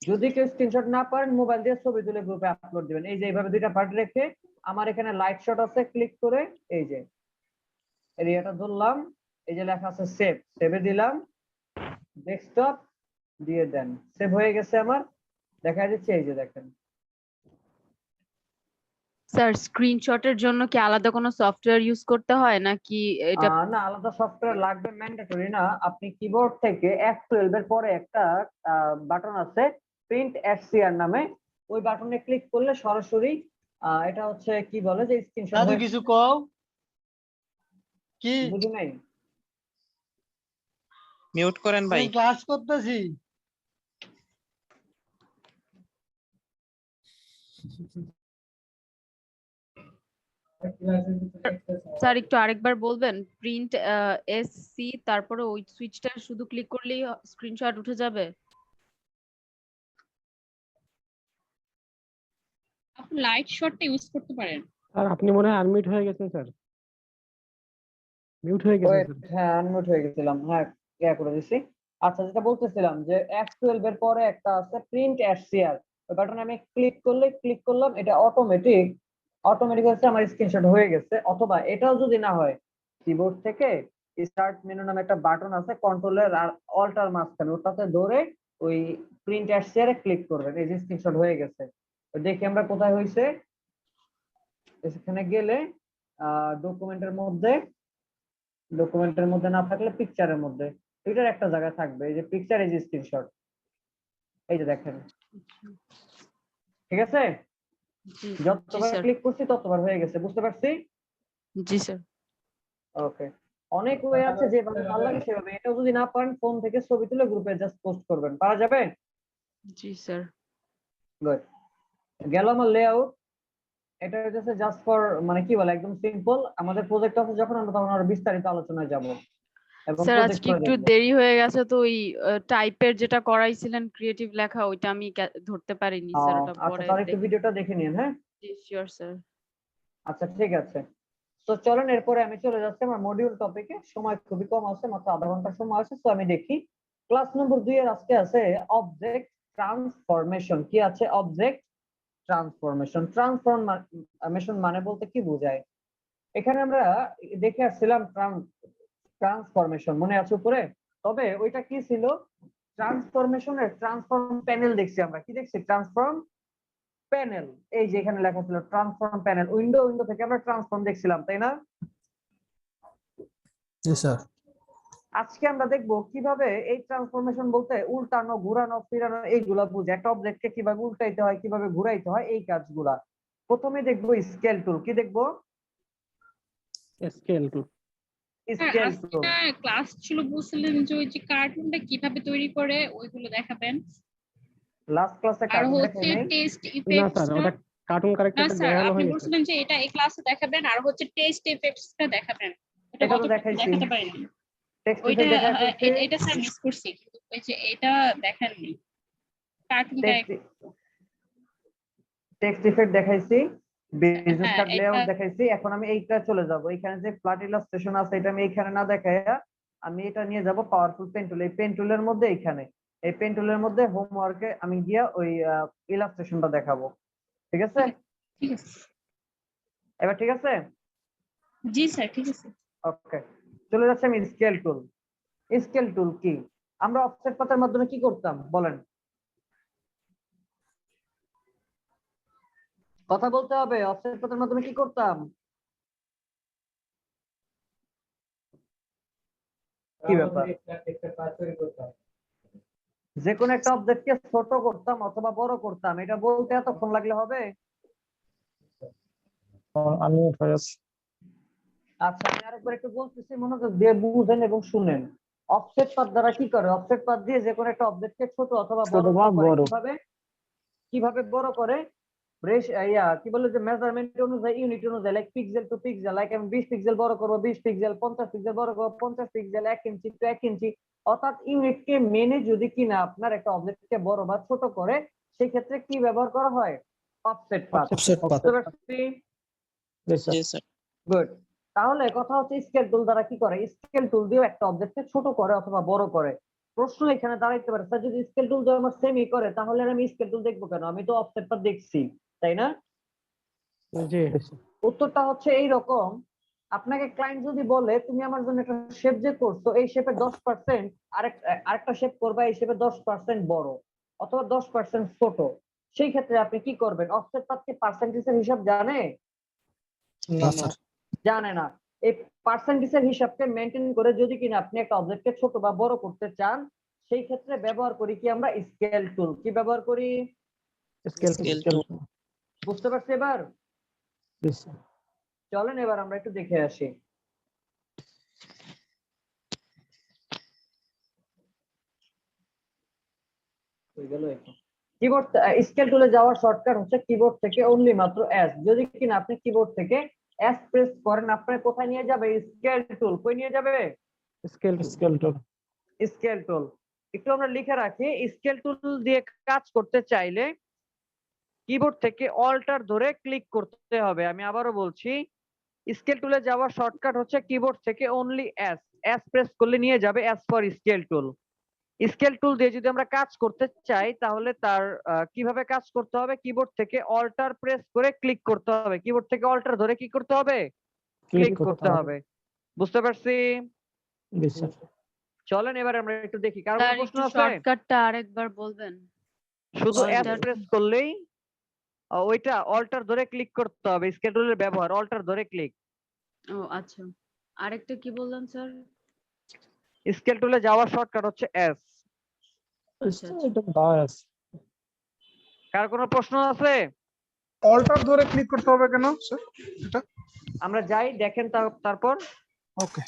যদি কেউ স্ক্রিনশট না পারেন, মোবাইল দিয়ে ছবি তুলে গ্রুপে আপলোড দিবেন। এই যে এইভাবে দুইটা পার্ট রেখে, আমার এখানে লাইট শট আছে, ক্লিক করে এই যে এরিয়াটা ধরলাম, এই যে লেখা আছে সেভ, সেভে দিলাম, ডেস্কটপ দিয়ে দেন, সেভ হয়ে গেছে আমার। দেখা যাচ্ছে এই যে দেখেন। স্যার স্ক্রিনশটের জন্য কি আলাদা কোনো সফটওয়্যার ইউজ করতে হয় নাকি এটা? না, আলাদা সফটওয়্যার লাগবে ম্যান্ডেটরি না। আপনি কিবোর্ড থেকে F12 এর পরে একটা বাটন আছে প্রিন্ট এসসিআর নামে, ওই বাটনে ক্লিক করলে সরাসরি এটা হচ্ছে কি বলে যে স্ক্রিনশট দাদু কিছু কও কি? বুঝি নাই। মিউট করেন ভাই। ক্লাস করতেছি। স্যার একটু আরেকবার বলবেন? প্রিন্ট এসসি তারপরে ওই সুইচটা শুধু ক্লিক করলেই স্ক্রিনশট উঠে যাবে? আপনি লাইট শটটা ইউজ করতে পারেন। আর আপনি মনে হয় আনমিউট হয়ে গেছেন স্যার। মিউট হয়ে গেছেন ওয়েট, স্যার। হ্যাঁ আনমিউট হয়ে গেছিলাম, হ্যাঁ ইয়া করে দিছি। আচ্ছা, যেটা বলতেছিলাম যে F12 এর পরে একটা আছে প্রিন্ট এসসিআর, ওই বাটনে আমি ক্লিক করলাম, এটা অটোমেটিক হচ্ছে আমার স্ক্রিনশট হয়ে গেছে। অথবা এটাও যদি না হয়, কিবোর্ড থেকে স্টার্ট মেনু নামে একটা বাটন আছে, কন্ট্রোলের আর অল্টার মাঝখানে, ওটাতে ধরে ওই প্রিন্ট এসসিআর এ ক্লিক করবেন, এই যে স্ক্রিনশট হয়ে গেছে। তো দেখি আমরা কোথায় হয়েছে। এখানে গেলে ডকুমেন্টের মধ্যে না থাকলে পিকচারের মধ্যে, এটার একটা জায়গায় থাকবে, এই যে পিকচার, এই যে স্ক্রিনশট, এই যে দেখেন। ঠিক আছে? জি যতবার স্যার। ক্লিক করছি ততবার হয়ে গেছে, বুঝতে পারছি? জি স্যার। ওকে। অনেক ওয়ে আছে, যেভাবে ভালো লাগে সেভাবে। এটাও যদি না পারেন, ফোন থেকে ছবি তুলে গ্রুপে জাস্ট পোস্ট করবেন, পারা যাবে? জি স্যার। গুড। গেল আমার লেআউট। এটা হচ্ছে জাস্ট ফর, মানে কি বলে, একদম সিম্পল। আমাদের প্রজেক্ট আছে যখন, আমরা তখন আরো বিস্তারিত আলোচনায় যাব এবং স্যার প্রজেক্ট আজকে করে একটু দেখব। দেরি হয়ে গেছে তো ওই টাইপের যেটা করাইছিলেন ক্রিয়েটিভ লেখা, ওইটা আমি ধরতে পারিনি স্যার, ওটা আচ্ছা, পরে তাহলে একটু দেখে। ভিডিওটা দেখে নিন। হ্যাঁ, জি শিওর স্যার। আচ্ছা ঠিক আছে। তো চলেন, এরপরে আমি চলে যাচ্ছি আমার মডিউল টপিকে। সময় খুবই কম আছে, মাত্র আধা ঘন্টার সময় আছে। তো আমি দেখি ক্লাস নম্বর 2 এর আজকে আছে অবজেক্ট ট্রান্সফরমেশন। কি আছে? অবজেক্ট ট্রান্সফরমেশন মানে বলতে কি বোঝায়? এখানে আমরা দেখে আসছিলাম ট্রান্সফরমেশন, মনে আছে উপরে? তবে ওইটা কি ছিল? ট্রান্সফরমেশনের ট্রান্সফর্ম প্যানেল দেখছি আমরা। কি দেখছি? Transform panel. এই যে এখানে লেখা ছিল ট্রান্সফর্ম প্যানেল। উইন্ডো থেকে আমরা ট্রান্সফর্ম দেখছিলাম, তাই না? জি স্যার। আজকে আমরা দেখবো কিভাবে এই ট্রান্সফরমেশন বলতে উল্টানো, ঘুরানো, ফিরানো এইগুলা বুঝে, একটা অবজেক্টকে কিভাবে উল্টাইতে হয়, কিভাবে ঘুরাইতে হয়, এই কাজগুলা। প্রথমে দেখবো স্কেল টুল। কি দেখবো? Scale two. স্কেল আজকে টুল। ক্লাস ছিল, বলছিলেন যে ওই যে কার্টুনটা কিভাবে তৈরি করে ওইগুলো দেখাবেন, লাস্ট ক্লাসে আর কার্টুন হচ্ছে দেখাই নাই। টেস্ট না ইফেক্টস। স্যার, ওটা কার্টুন না ক্যারেক্টারটা স্যার, দেখানো আপনি হয়নি স্যার। বলছিলেন যে এটা এই ক্লাসে দেখাবেন, আর হচ্ছে টেস্ট ইফেক্টসটা দেখাবেন। এটা এটা তো কতটুকু দেখাইছি, দেখাতে পারেন? টেক্সট ওইটা ইফেক্ট দেখাই ফেলছি। এটা স্যার মিস করছি, কিন্তু ওই যে এটা দেখাননি, cartoon text character. Text effect দেখাইছি, বিজনেস হ্যাঁ কার্ড এটা লেআউট দেখাইছি। এখন আমি এইটা চলে যাব, এখানে যে ফ্ল্যাট ইলাস্ট্রেশন আছে এটা আমি এইখানে না দেখাইয়া আমি এটা নিয়ে যাব পাওয়ারফুল পেন টুল। এই পেন টুলের মধ্যে এইখানে এই পেন টুলের মধ্যে হোমওয়ার্কে আমি গিয়া ওই ইলাস্ট্রেশনটা দেখাবো। ঠিক আছে? ঠিক আছে। এবার ঠিক আছে? জি স্যার, ঠিক আছে। ওকে, চলে যাচ্ছে আমি স্কেল টুল। স্কেল টুল কি? আমরা অফসেট পাতের মাধ্যমে কি করতাম বলেন? কথা বলতে হবে। অফসেট পাতের মাধ্যমে কি করতাম? কি ব্যাপার? যে কোনো একটা অবজেক্টকে ছোট করতাম অথবা বড় করতাম, এটা বলতে এতক্ষণ লাগলে হবে? আনমিউট হয়ে আছে। আচ্ছা, আমি আরেকবার একটু বলতেছি, মনোযোগ দিয়ে বুঝেন এবং শুনেন। অফসেট পাথ দ্বারা কি করে? অফসেট পাথ দিয়ে যে কোনো একটা অবজেক্টকে ছোট অথবা বড় করে। কিভাবে কিভাবে বড় করে? কি বলে যে মেজারমেন্ট অনুযায়ী, ইউনিট অনুযায়ী, like pixel to pixel. Like আমি 20 পিক্সেল বড় করবো 20 পিক্সেল, 50 পিক্সেল বড় করবো 50 পিক্সেল, 1 ইঞ্চি টু 1 ইঞ্চি। অর্থাৎ ইউনিটকে মেনে যদি কিনা আপনার একটা অবজেক্টকে বড় বা ছোট করে, সেই ক্ষেত্রে কি ব্যবহার করা হয়? Offset path. বুঝতে পারছি? জি স্যার। গুড। তাহলে কথা হচ্ছে স্কেল টুল দ্বারা কি করে? স্কেল টুল দিয়ে একটা অবজেক্টকে ছোট করে অথবা বড় করে। প্রশ্ন এখানে দাঁড়াইতে পারে, স্যার যদি স্কেল টুল দিয়ে আমার সেমই করে তাহলে আর আমি স্কেল টুল দেখবো কেন? আমি তো অফসেট পাথ দেখছি, তাই না? জি। উত্তরটা হচ্ছে এইরকম। আপনাকে ক্লায়েন্ট যদি বলে তুমি আমার জন্য একটা শেপ যে করছো, এই শেপের 10% আরেকটা শেপ করবা এই শেপের 10% বড় অথবা 10% ছোট, সেই ক্ষেত্রে আপনি কি করবেন? অফসেট পাথ কি পার্সেন্টেজের হিসাব জানে? না স্যার। জানে না। এই পার্সেন্টেজের হিসাবকে মেনটেন করে যদি কিনা আপনি একটা অবজেক্টকে ছোট বা বড় করতে চান, সেই ক্ষেত্রে ব্যবহার করি কি আমরা? স্কেল টুল। কি ব্যবহার করি? স্কেল টুল। বুঝতে পারছি এবার? জি স্যার। চলেন এবার আমরা একটু দেখে আসি। কিবোর্ড স্কেল টুলে যাওয়ার শর্টকাট হচ্ছে কিবোর্ড থেকে অনলি মাত্র এস। যদি কিনা আপনি কিবোর্ড থেকে এস প্রেস করেন, আপনার কোথায় নিয়ে যাবে? স্কেল টুল। কই নিয়ে যাবে? Scale tool. স্কেল টুল। একটু আমরা লিখে রাখি, স্কেল টুল দিয়ে কাজ করতে চাইলে কিবোর্ড থেকে অল্টার ধরে ক্লিক করতে হবে। আমি আবারও বলছি, স্কেল টুলে যাওয়ার শর্টকাট হচ্ছে কিবোর্ড থেকে অনলি এস। এস প্রেস করলে নিয়ে যাবে S for scale tool. Scale tool দিয়ে যদি আমরা কাজ করতে চাই তাহলে তার কিভাবে কাজ করতে হবে? কিবোর্ড থেকে অল্টার প্রেস করে ক্লিক করতে হবে। কিবোর্ড থেকে অল্টার ধরে কি করতে হবে? ক্লিক করতে হবে। বুঝতে পারছি? জি স্যার। চলেন এবার আমরা একটু দেখি, কারো স্যার কোনো প্রশ্ন একটু আছে? শর্টকাটটা আরেকবার বলবেন? শুধু এস Alter- প্রেস করলেই ওইটা অল্টার ধরে ক্লিক করতে হবে। স্কেল টুলের ব্যবহার অল্টার ধরে ক্লিক। ও আচ্ছা, আরেকটা কি বললেন স্যার? স্কেল টুলে যাওয়ার শর্টকাট হচ্ছে এস। আচ্ছা আচ্ছা। এটা দেওয়া আছে। কার কোনো প্রশ্ন আছে? অল্টার ধরে ক্লিক করতে হবে কেন স্যার এটা? আমরা যাই দেখেন তারপর ওকে।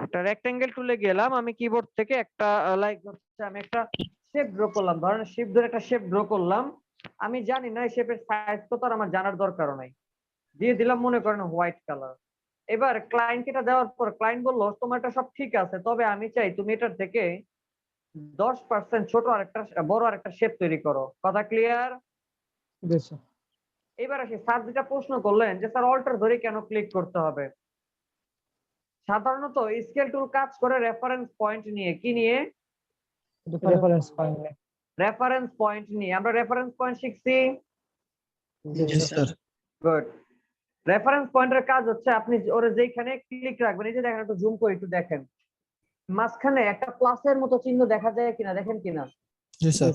একটা রেক্টেঙ্গেল টুলে গেলাম, আমি কিবোর্ড থেকে একটা লাইক আমি একটা শেপ ড্র করলাম, ধরেন শেপ ধরে একটা শেপ ড্র করলাম। আমি জানি না এই শেপের সাইজ কত, আর আমার জানার দরকারও নাই। দিয়ে দিলাম মনে করেন হোয়াইট কালার। এবার ক্লায়েন্ট এটা দেওয়ার পর ক্লায়েন্ট বললো তোমার এটা সব ঠিক আছে, তবে আমি চাই তুমি এটার থেকে 10% ছোট আরেকটা বড় আরেকটা শেপ তৈরি করো। কথা ক্লিয়ার? জি স্যার। এবার আসি, স্যার যেটা প্রশ্ন করলেন যে স্যার অল্টার ধরে কেন ক্লিক করতে হবে? সাধারণত স্কেল টুল কাজ করে রেফারেন্স পয়েন্ট নিয়ে। কি নিয়ে? Reference point. রেফারেন্স পয়েন্ট নিয়ে। আমরা রেফারেন্স পয়েন্ট শিখছি। জি স্যার। গুড। রেফারেন্স পয়েন্টের কাজ হচ্ছে আপনি ওরে যেখানে ক্লিক রাখবেন, এই যে দেখেন, একটু জুম করে একটু দেখেন, মাঝখানে একটা প্লাসের মতো চিহ্ন দেখা যায় কিনা, দেখেন কিনা? জি স্যার।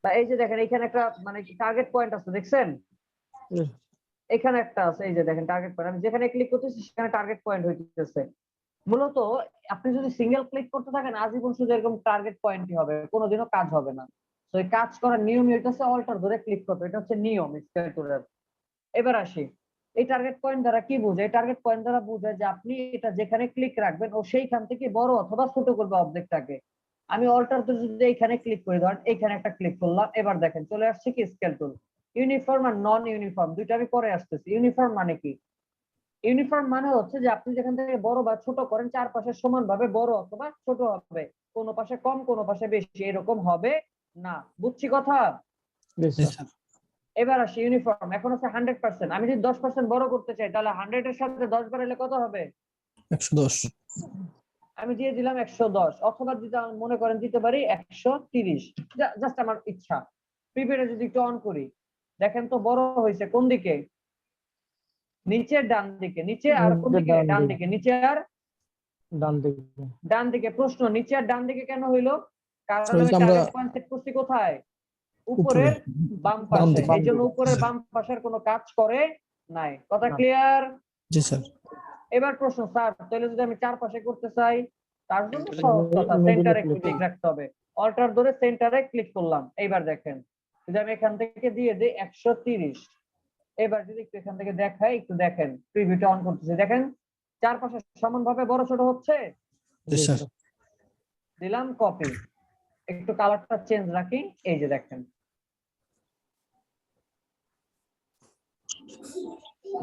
বা এই যে দেখেন এখানে একটা মানে টার্গেট পয়েন্ট আছে, দেখছেন? এখানে একটা আছে, এই যে দেখেন টার্গেট পয়েন্ট। আমি যেখানে ক্লিক করতেছি সেখানে টার্গেট পয়েন্ট হইতেছে। মূলত আপনি যদি সিঙ্গেল ক্লিক করতে থাকেন আজীবন শুধু এরকম টার্গেট পয়েন্টই হবে, কোনোদিনও কাজ হবে না। তো এই কাজ করার নিয়ম এটা হচ্ছে অল্টার ধরে ক্লিক করতে, এটা হচ্ছে নিয়ম স্কেল টুলের। এবার আসি, এই টার্গেট পয়েন্ট দ্বারা কি বোঝায়? এই টার্গেট পয়েন্ট দ্বারা বোঝায় যে আপনি এটা যেখানে ক্লিক রাখবেন ও সেইখান থেকে বড় অথবা ছোট করবে অবজেক্টটাকে। আমি অল্টার ধরে যদি এইখানে ক্লিক করি, ধরেন এইখানে একটা ক্লিক করলাম, এবার দেখেন চলে আসছে কি স্কেল টুল। ইউনিফর্ম আর নন ইউনিফর্ম দুইটা আমি পরে আসতেছি। ইউনিফর্ম মানে কি? ইউনিফর্ম মানে হচ্ছে যে আপনি যেখান থেকে বড় বা ছোট করেন চারপাশে সমানভাবে বড় অথবা ছোট হবে, কোনো পাশে কম কোনো পাশে বেশি এরকম হবে না। বুঝছি কথা? Yes, জি sir. স্যার। এবার আসি ইউনিফর্ম। এখন আছে 100%। আমি যদি 10% বড় করতে চাই তাহলে 100 এর সাথে 10 বাড়ালে কত হবে? 110। আমি দিয়ে দিলাম 110, অথবা দিতে মনে করেন দিতে পারি 130, জাস্ট আমার ইচ্ছা। প্রিভিউটা যদি একটু অন করি, দেখেন তো বড় হয়েছে কোন দিকে? নিচে ডান দিকে, নিচে আর কোন দিকে? ডান দিকে, নিচে আর ডান দিকে। ডান দিকে। প্রশ্ন, নিচে আর ডান দিকে কেন হইলো? কারণ ওই আমি যে আমরা টার্গেট পয়েন্ট সেট করছি কোথায়? উপরে উপরের বাম বাম পাশে। দিকে। এই জন্য উপরের বাম পাশের কোনো কাজ করে নাই। কথা না। ক্লিয়ার? জি স্যার। এবার প্রশ্ন, স্যার তাহলে যদি আমি চারপাশে করতে চাই, তার জন্য সহজ কথা, সেন্টারে ক্লিক রাখতে হবে। অল্টার ধরে সেন্টারে ক্লিক করলাম। এইবার দেখেন যদি আমি এখান থেকে দিয়ে দিই 130, এবার যদি একটু এখান থেকে দেখাই, একটু দেখেন, প্রিভিউটা অন করতেছি, দেখেন চারপাশে সমানভাবে বড় ছোট হচ্ছে। জি স্যার। দিলাম কপি, একটু কালারটা চেঞ্জ রাখি, এই যে দেখেন,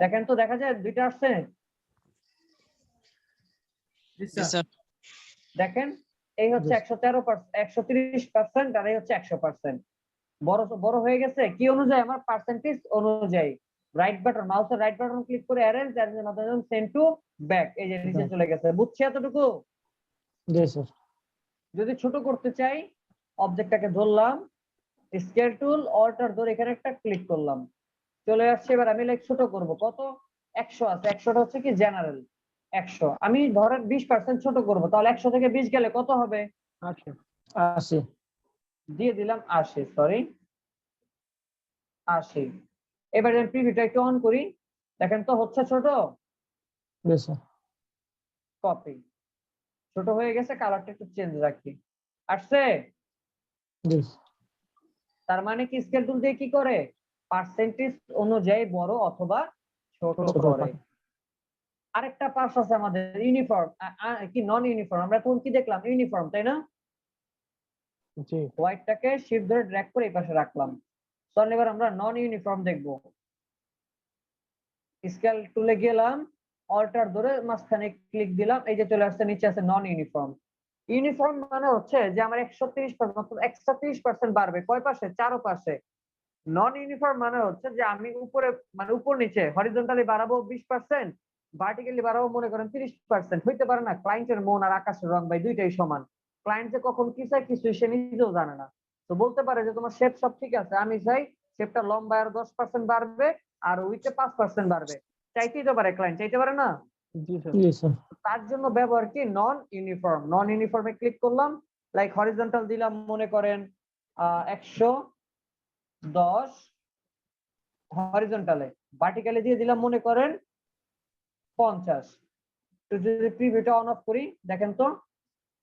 দেখেন তো দেখা যায় দুইটা আসছে। জি জি স্যার। স্যার। দেখেন এই হচ্ছে 113%, 130% আর এই হচ্ছে 100%। বড় বড় হয়ে গেছে কি অনুযায়ী? আমার পার্সেন্টেজ অনুযায়ী। রাইট বাটন, মাউসের রাইট বাটন ক্লিক করে অ্যারেঞ্জ, অ্যারেঞ্জের মাধ্যমে সেন্ড টু ব্যাক, এই যে নিচে চলে গেছে। বুঝছি এতটুকু? Yes, sir. যদি ছোট করতে চাই, অবজেক্টটাকে ধরলাম, স্কেল টুল, অল্টার ধরে এখানে একটা ক্লিক করলাম, চলে আসছে। এবার আমি লাইক ছোট করব, কত? 100 আছে, 100টা হচ্ছে কি জেনারেল 100। আমি ধরেন 20% ছোট করব, তাহলে 100 থেকে 20 গেলে কত হবে? 80. দিয়ে দিলাম 80, সরি 80। এবার আমি প্রিভিউটা একটু অন করি, দেখেন তো হচ্ছে ছোট। Yes, sir. কপি, ছোট হয়ে গেছে, কালারটা একটু চেঞ্জ রাখি, আসছে। Yes. তার মানে কি স্কেল টুল দিয়ে কি করে? পার্সেন্টেজ অনুযায়ী বড় অথবা ছোট ছোট করে। করে। আরেকটা পার্স আছে আমাদের ইউনিফর্ম, কি নন ইউনিফর্ম। আমরা তখন কি দেখলাম? ইউনিফর্ম, তাই না? জি। হোয়াইটটাকে শিফট ধরে ড্র্যাগ করে এই পাশে রাখলাম। চল এবার আমরা নন ইউনিফর্ম দেখবো। স্কেল টুলে গেলাম, অল্টার ধরে মাঝখানে ক্লিক দিলাম, এই যে চলে আসছে, নিচে আছে নন ইউনিফর্ম। ইউনিফর্ম মানে হচ্ছে যে আমার 130%, 130% বাড়বে কয় পাশে? চারো পাশে। নন ইউনিফর্ম মানে হচ্ছে যে আমি উপরে মানে উপর নিচে হরিজন্টালি বাড়াবো 20%, ভার্টিক্যালি বাড়াবো মনে করেন 30%। হইতে পারে না? ক্লায়েন্টের মন আর আকাশের রং ভাই দুইটাই সমান। ক্লায়েন্ট যে কখন কি চায় কিছুই সে নিজেও জানে না। তো বলতে পারে যে তোমার শেপ সব ঠিক আছে, আমি চাই শেপটা লম্বা আর 10% বাড়বে আর উইথে 5% বাড়বে। চাইতেই তো পারে ক্লায়েন্ট, চাইতে পারে না? Yes, sir. তার জন্য ব্যবহার কি নন ইউনিফর্ম। নন ইউনিফর্মে ক্লিক করলাম, লাইক হরিজন্টাল দিলাম মনে করেন 110 হরিজন্টালে, ভার্টিক্যালি দিয়ে দিলাম মনে করেন 50। তো যদি প্রিভিউটা অন অফ করি, দেখেন তো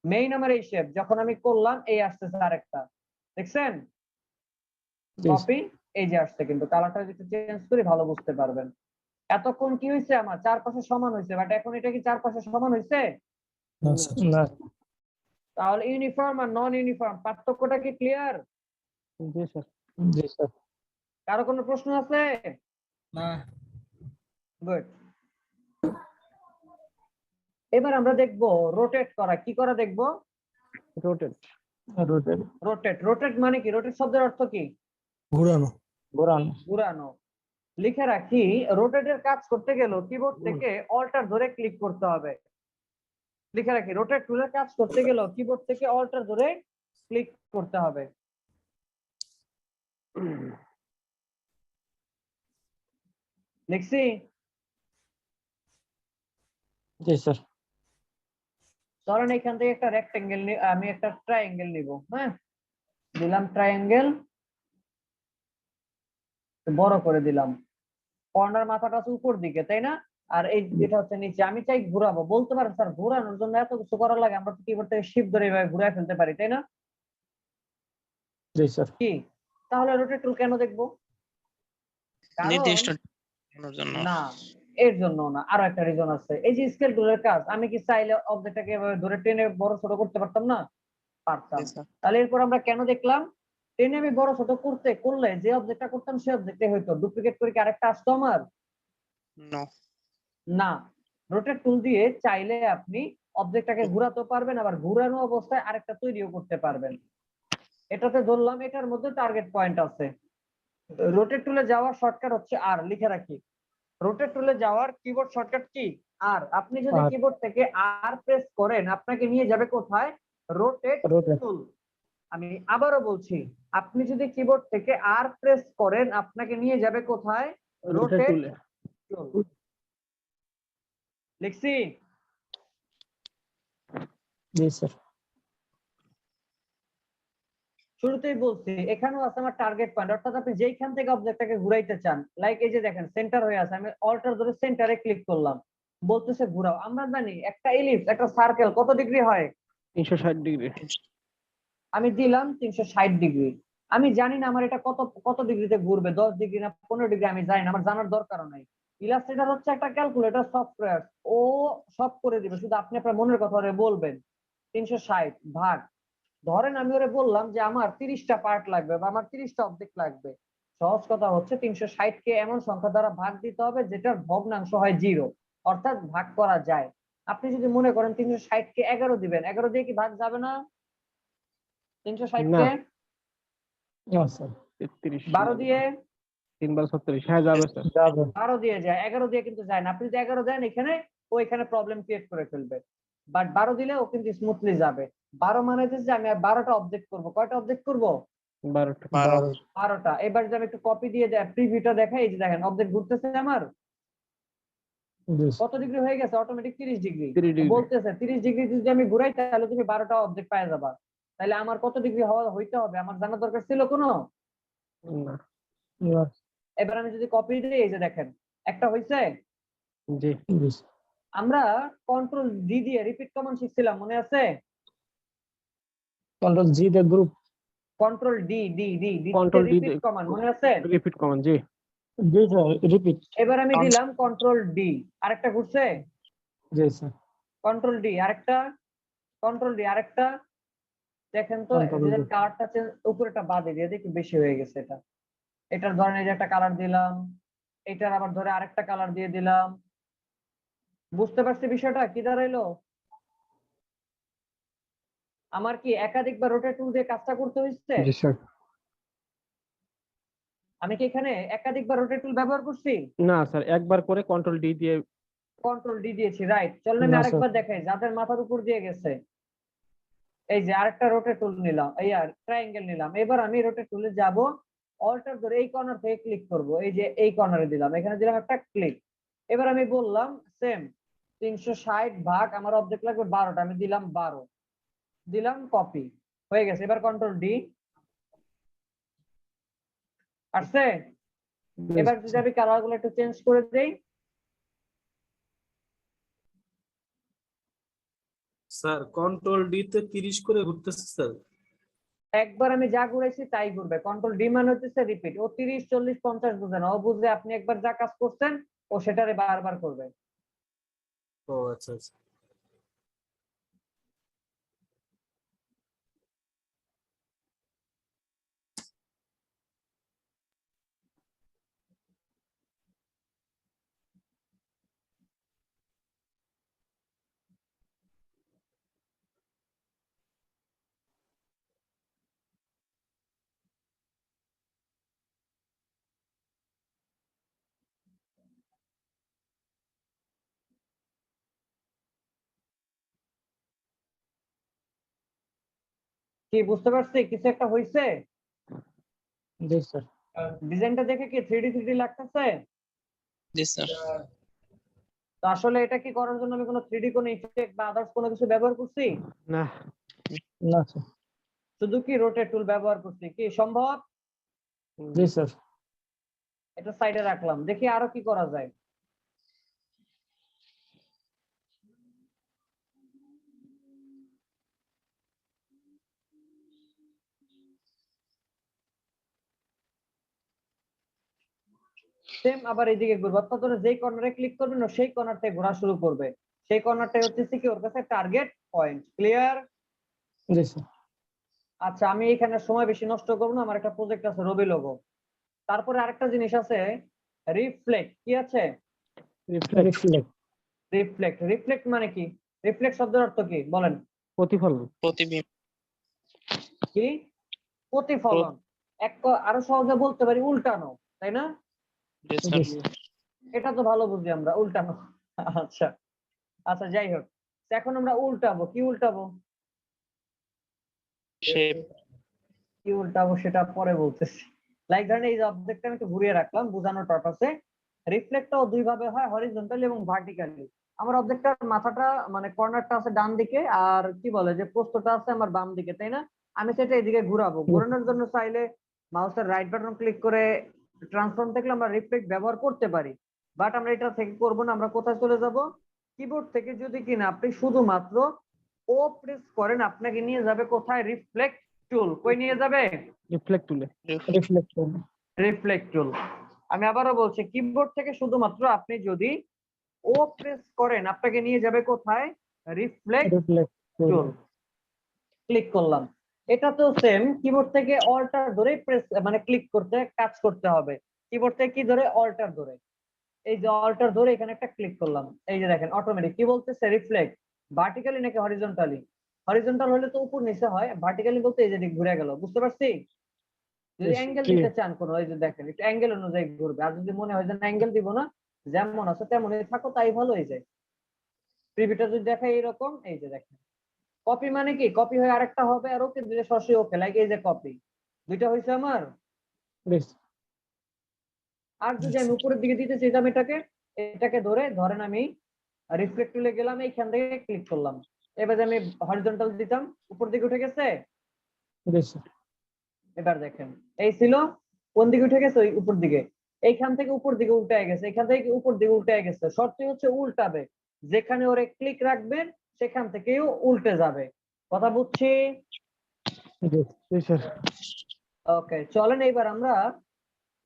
মেইন আমার এই শেপ, যখন আমি করলাম এই আসতেছে আরেকটা, দেখছেন? Yes. কপি, এই যে আসছে, কিন্তু কালারটা যদি চেঞ্জ করি ভালো বুঝতে পারবেন। এতক্ষণ কি হয়েছে? আমার চারপাশে সমান হয়েছে, বাট এখন এটা কি চারপাশে সমান হয়েছে? না স্যার। না। তাহলে ইউনিফর্ম আর নন ইউনিফর্ম পার্থক্যটা কি ক্লিয়ার? জি, স্যার। জি, স্যার। কারো কোনো প্রশ্ন আছে? না। গুড। এবার আমরা দেখবো রোটেট করা। কি করা দেখবো? রোটেট। রোটেট। রোটেট মানে কি? রোটেট শব্দের অর্থ কি? ঘোরানো। ঘোরানো। ঘুরানো। লিখে রাখি, রোটেটের কাজ করতে গেলে কিবোর্ড থেকে অল্টার ধরে ক্লিক করতে হবে। লিখে রাখি, রোটেট টুলের কাজ করতে গেলে কিবোর্ড থেকে অল্টার ধরে ক্লিক করতে হবে। লিখছি? জি, স্যার। ধরেন এখান থেকে একটা রেক্টেঙ্গেল, আমি একটা ট্রায়াঙ্গেল নিব। হ্যাঁ, দিলাম ট্রায়াঙ্গেল, বড় করে দিলাম। কর্নার মাথাটা আছে উপর দিকে, তাই না? আর এই এটা হচ্ছে নিচে। আমি চাই ঘোরাবো, বলতে পারেন স্যার ঘোরানোর জন্য এত কিছু করা লাগে, আমরা তো কিবোর্ড থেকে শিফট ধরে এভাবে ঘুরায় ফেলতে পারি, তাই না? জি স্যার। কি তাহলে রোটেট টুল কেন দেখবো? কারণ নির্দিষ্ট জন্য না, এর জন্য না, আরো একটা রিজন আছে। এই যে স্কেল টুলের কাজ, আমি কি চাইলে অবজেক্টটাকে এভাবে ধরে টেনে বড় ছোট করতে পারতাম না? পারতাম। তাহলে এরপর আমরা কেন দেখলাম টেনে আমি বড় ছোট করলে যে অবজেক্টটা করতাম সেই অবজেক্টে হয়তো ডুপ্লিকেট করে কি আরেকটা আসতো আমার? নো না, রোটেট টুল দিয়ে চাইলে আপনি অবজেক্টটাকে ঘোরাতে পারবেন, আবার ঘোরানো অবস্থায় আরেকটা তৈরিও করতে পারবেন। এটাতে ধরলাম এটার মধ্যে টার্গেট পয়েন্ট আছে। রোটেট টুলে যাওয়ার শর্টকাট হচ্ছে আর, লিখে রাখি। রোটেট টুলে যাওয়ার কিবোর্ড শর্টকাট কি? আর। আপনি যদি আর। কিবোর্ড থেকে আর প্রেস করেন আপনাকে নিয়ে যাবে কোথায়? Rotate rotate. টুল। আমি আবারও বলছি, আপনি যদি কিবোর্ড থেকে আর প্রেস করেন আপনাকে নিয়ে যাবে কোথায়? রোটেট রোটেট টুলে। টুল। লিখছি? জি স্যার। শুরুতেই বলছি এখানেও আছে আমার টার্গেট পয়েন্ট, অর্থাৎ আপনি যেইখান থেকে অবজেক্টটাকে ঘুরাইতে চান। লাইক এই যে দেখেন সেন্টার হয়ে আছে, আমি অল্টার ধরে সেন্টারে ক্লিক করলাম, বলতেছে ঘুরাও। আমরা জানি একটা ইলিপস একটা সার্কেল কত ডিগ্রি হয়? 360 ডিগ্রি। আমি দিলাম 360 ডিগ্রি। আমি জানি না আমার এটা কত কত ডিগ্রিতে ঘুরবে, 10 ডিগ্রি না 15 ডিগ্রি, আমি জানি না, আমার জানার দরকারও নাই। ইলাস্ট্রেটর হচ্ছে একটা ক্যালকুলেটর সফটওয়্যার, ও সব করে দিবে, শুধু আপনি আপনার মনের কথা ওরে বলবেন। 360 ভাগ, ধরেন আমি ওরে বললাম যে আমার 30টা পার্ট লাগবে বা আমার 30টা অবজেক্ট লাগবে। সহজ কথা হচ্ছে 360 কে এমন সংখ্যা দ্বারা ভাগ দিতে হবে যেটার ভগ্নাংশ হয় 0, অর্থাৎ ভাগ করা যায়। আপনি যদি মনে করেন 360 কে 11 দিবেন, 11 দিয়ে কি ভাগ যাবে না? 360 না। কে না স্যার। 33 12 দিয়ে 3 বার 36, হ্যাঁ যাবে স্যার। যাবে। 12 দিয়ে যায়, 11 দিয়ে কিন্তু যায় না। আপনি যদি 11 দেন এখানে, ও এখানে প্রবলেম ক্রিয়েট করে ফেলবে। বাট 12 দিলে ও কিন্তু স্মুথলি যাবে। 12 মানে হচ্ছে যে আমি আর 12টা অবজেক্ট করব। কয়টা অবজেক্ট করব? 12টা। 12টা। এবার যদি আমি একটু কপি দিয়ে দেয় প্রিভিউটা দেখাই, এই যে দেখেন অবজেক্ট ঘুরতেছে আমার জি কত ডিগ্রি হয়ে গেছে? Automatic 30 degree. 30 ডিগ্রি। বলতেছে 30 ডিগ্রি যদি আমি ঘুরাই তাহলে তুমি 12টা অবজেক্ট পেয়ে যাবা। তাহলে আমার কত ডিগ্রি হইতে হবে আমার জানার দরকার ছিল কোনো? না। এবার। এবার আমি যদি কপি দিই, এই যে দেখেন একটা হইছে। জি। আমরা কন্ট্রোল ডি দিয়ে রিপিট কমান্ড শিখছিলাম, মনে আছে? কন্ট্রোল জি দে group. Control D D D D control D repeat command মনে আছে? Repeat command. জি। জি স্যার রিপিট। এবার আমি দিলাম কন্ট্রোল ডি, আরেকটা ঘুরছে। জি স্যার। কন্ট্রোল ডি আরেকটা, কন্ট্রোল ডি আরেকটা। দেখেন তো Control যদি D। কালারটা উপরেটা বাদে দিয়ে দেখি বেশি হয়ে গেছে এটা। এটার ধরেন এই যে একটা কালার দিলাম, এটার আবার ধরে আরেকটা কালার দিয়ে দিলাম। বুঝতে পারছি বিষয়টা কি দাঁড়াইলো? আমার কি একাধিকবার রোটেট টুল দিয়ে কাজটা করতে হয়েছে? জি স্যার। আমি কি এখানে একাধিকবার রোটেট টুল ব্যবহার করছি? না স্যার, একবার করে কন্ট্রোল ডি দিয়ে। কন্ট্রোল ডি দিয়েছি, রাইট। চলেন আমি না, আরেকবার দেখাই যাদের মাথার উপর দিয়ে গেছে। এই যে আরেকটা রোটেট টুল নিলাম, এই আর ট্রায়াঙ্গেল নিলাম। এবার আমি রোটেট টুলে যাব, অল্টার ধরে এই কর্নার থেকে ক্লিক করব। এই যে এই কর্নারে দিলাম, এখানে দিলাম একটা ক্লিক। এবার আমি বললাম সেম 360 ভাগ আমার অবজেক্ট লাগবে 12টা, আমি দিলাম 12, দিলাম কপি, হয়ে গেছে। এবার কন্ট্রোল ডি আসছে। এবার যদি আমি কালার গুলো একটু চেঞ্জ করে দেই, স্যার কন্ট্রোল ডি তে 30 করে ঘুরতেছে স্যার। একবার আমি যা ঘুরাইছি তাই ঘুরবে। কন্ট্রোল ডি মানে হচ্ছে রিপিট। ও 30 40 50 বুঝে না, ও বুঝে আপনি একবার যা কাজ করছেন ও সেটারে বারবার করবে। ও আচ্ছা আচ্ছা। কি বুঝতে পারছি কিছু একটা হইছে? জি স্যার। ডিজাইনটা দেখে কি 3D 3D লাগতেছে? জি স্যার। তো আসলে এটা কি করার জন্য আমি কোনো 3D কোনো ইফেক্ট বা আদার্স কোনো কিছু ব্যবহার করছি? না। না স্যার। শুধু কি রোটেট টুল ব্যবহার করছি, কি সম্ভব? জি স্যার। এটা সাইডে রাখলাম, দেখি আরো কি করা যায়। সেম আবার এইদিকে ঘুরবে, অর্থাৎ ওরা যেই কর্নারে ক্লিক করবেন ও সেই কর্নার থেকে ঘোরা শুরু করবে। সেই কর্নারটাই হচ্ছে কি ওর কাছে টার্গেট পয়েন্ট। ক্লিয়ার? জি স্যার। আচ্ছা, আমি এখানে সময় বেশি নষ্ট করবো না, আমার একটা প্রজেক্ট আছে রবি লোগো। তারপরে আরেকটা জিনিস আছে রিফ্লেক্ট। কি আছে? রিফ্লেক্ট। রিফ্লেক্ট। রিফ্লেক্ট মানে কি? রিফ্লেক্ট শব্দের অর্থ কি বলেন? প্রতিফলন। প্রতিবিম্ব। কি? প্রতিফলন। আরো সহজে বলতে পারি উল্টানো, তাই না? জি স্যার। এটা তো ভালো বুঝি আমরা, উল্টানো। আচ্ছা আচ্ছা, যাই হোক, এখন আমরা উল্টাবো। কি উল্টাবো? শেপ। কি উল্টাবো সেটা পরে বলতেছি। লাইক ধরেন এই যে অবজেক্টটা আমি একটু ঘুরিয়ে রাখলাম বোঝানোর পারপাসে। রিফ্লেক্টটাও দুই ভাবে হয়, হরিজন্টালি এবং ভার্টিক্যালি। আমার অবজেক্টটার মাথাটা মানে কর্নারটা আছে ডান দিকে, আর কি বলে যে প্রস্থটা আছে আমার বাম দিকে, তাই না? আমি সেটা এদিকে ঘুরাবো। ঘোরানোর জন্য চাইলে মাউসের রাইট বাটন ক্লিক করে ট্রান্সফর্ম থেকে আমরা রিফ্লেক্ট ব্যবহার করতে পারি, বাট আমরা এটা থেকে করবো না। আমরা কোথায় চলে যাব? কিবোর্ড থেকে যদি কিনা আপনি শুধুমাত্র ও প্রেস করেন, আপনাকে নিয়ে যাবে কোথায়? রিফ্লেক্ট টুল। কই নিয়ে যাবে? রিফ্লেক্ট টুলে। রিফ্লেক্ট টুল। আমি আবারও বলছি, কিবোর্ড থেকে শুধুমাত্র আপনি যদি ও প্রেস করেন, আপনাকে নিয়ে যাবে কোথায়? রিফ্লেক্ট টুল। ক্লিক করলাম। এটা তো সেম, কিবোর্ড থেকে অল্টার ধরে প্রেস মানে ক্লিক করতে কাজ করতে হবে। কিবোর্ড থেকে কি ধরে? অল্টার ধরে। এই যে অল্টার ধরে এখানে একটা ক্লিক করলাম, এই যে দেখেন অটোমেটিক কি বলতেছে? রিফ্লেক্ট। ভার্টিক্যালি নাকি হরিজন্টালি? হরিজন্টাল হলে তো উপর নিচে হয়, ভার্টিক্যালি বলতে এই যে দিক ঘুরে গেল। বুঝতে পারছি? যদি অ্যাঙ্গেল দিতে চান কোনো, এই যে দেখেন একটু অ্যাঙ্গেল অনুযায়ী ঘুরবে। আর যদি মনে হয় যে অ্যাঙ্গেল দিব না, যেমন আছে তেমনই থাকো, তাই ভালো হয়ে যায়। প্রিভিউটা যদি দেখাই এরকম, এই যে দেখেন কপি মানে কি? কপি হয়ে আরেকটা হবে, আর ওকে দিলে সরাসরি ওকে, লাইক এই যে কপি। দুইটা হয়েছে আমার। আর যদি আমি উপরের দিকে দিতে চাইতাম এটাকে ধরেন আমি রিফ্লেক্ট টুলে গেলাম, এইখান থেকে ক্লিক করলাম, এবার আমি হরিজন্টাল দিতাম, উপর দিকে উঠে গেছে। এবার দেখেন এই ছিল কোন দিকে উঠে গেছে? ওই উপর দিকে। এইখান থেকে উপর দিকে উল্টে গেছে, এখান থেকে উপর দিকে উল্টে গেছে। শর্ত হচ্ছে উল্টাবে, যেখানে ওরে ক্লিক রাখবেন সেখান থেকেও উল্টে যাবে। কথা বুঝছি? ওকে, চলেন এইবার আমরা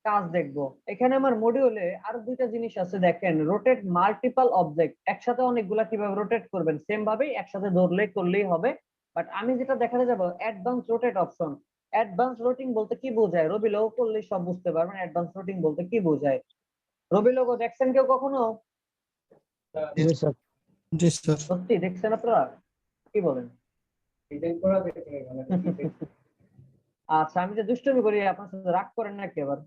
কাজ দেখব। এখানে আমার মডিউলে আরো দুইটা জিনিস আছে, দেখেন রোটেট মাল্টিপল অবজেক্ট। একসাথে অনেকগুলা কিভাবে রোটেট করবেন, সেম ভাবেই একসাথে করলেই হবে। বাট আমি যেটা দেখাতে যাব অ্যাডভান্স রোটেট অপশন। অ্যাডভান্স রোটিং বলতে কি বোঝায়? রবি লোগো করলেই সব বুঝতে পারবেন অ্যাডভান্স রোটিং বলতে কি বোঝায়। রবি লোগো দেখছেন কেউ কখনো? সত্যি দেখছেন আপনারা? কি বলেন? আচ্ছা, আমি যে দুষ্টুমি করি আপনার সাথে রাগ করেন নাকি আবার?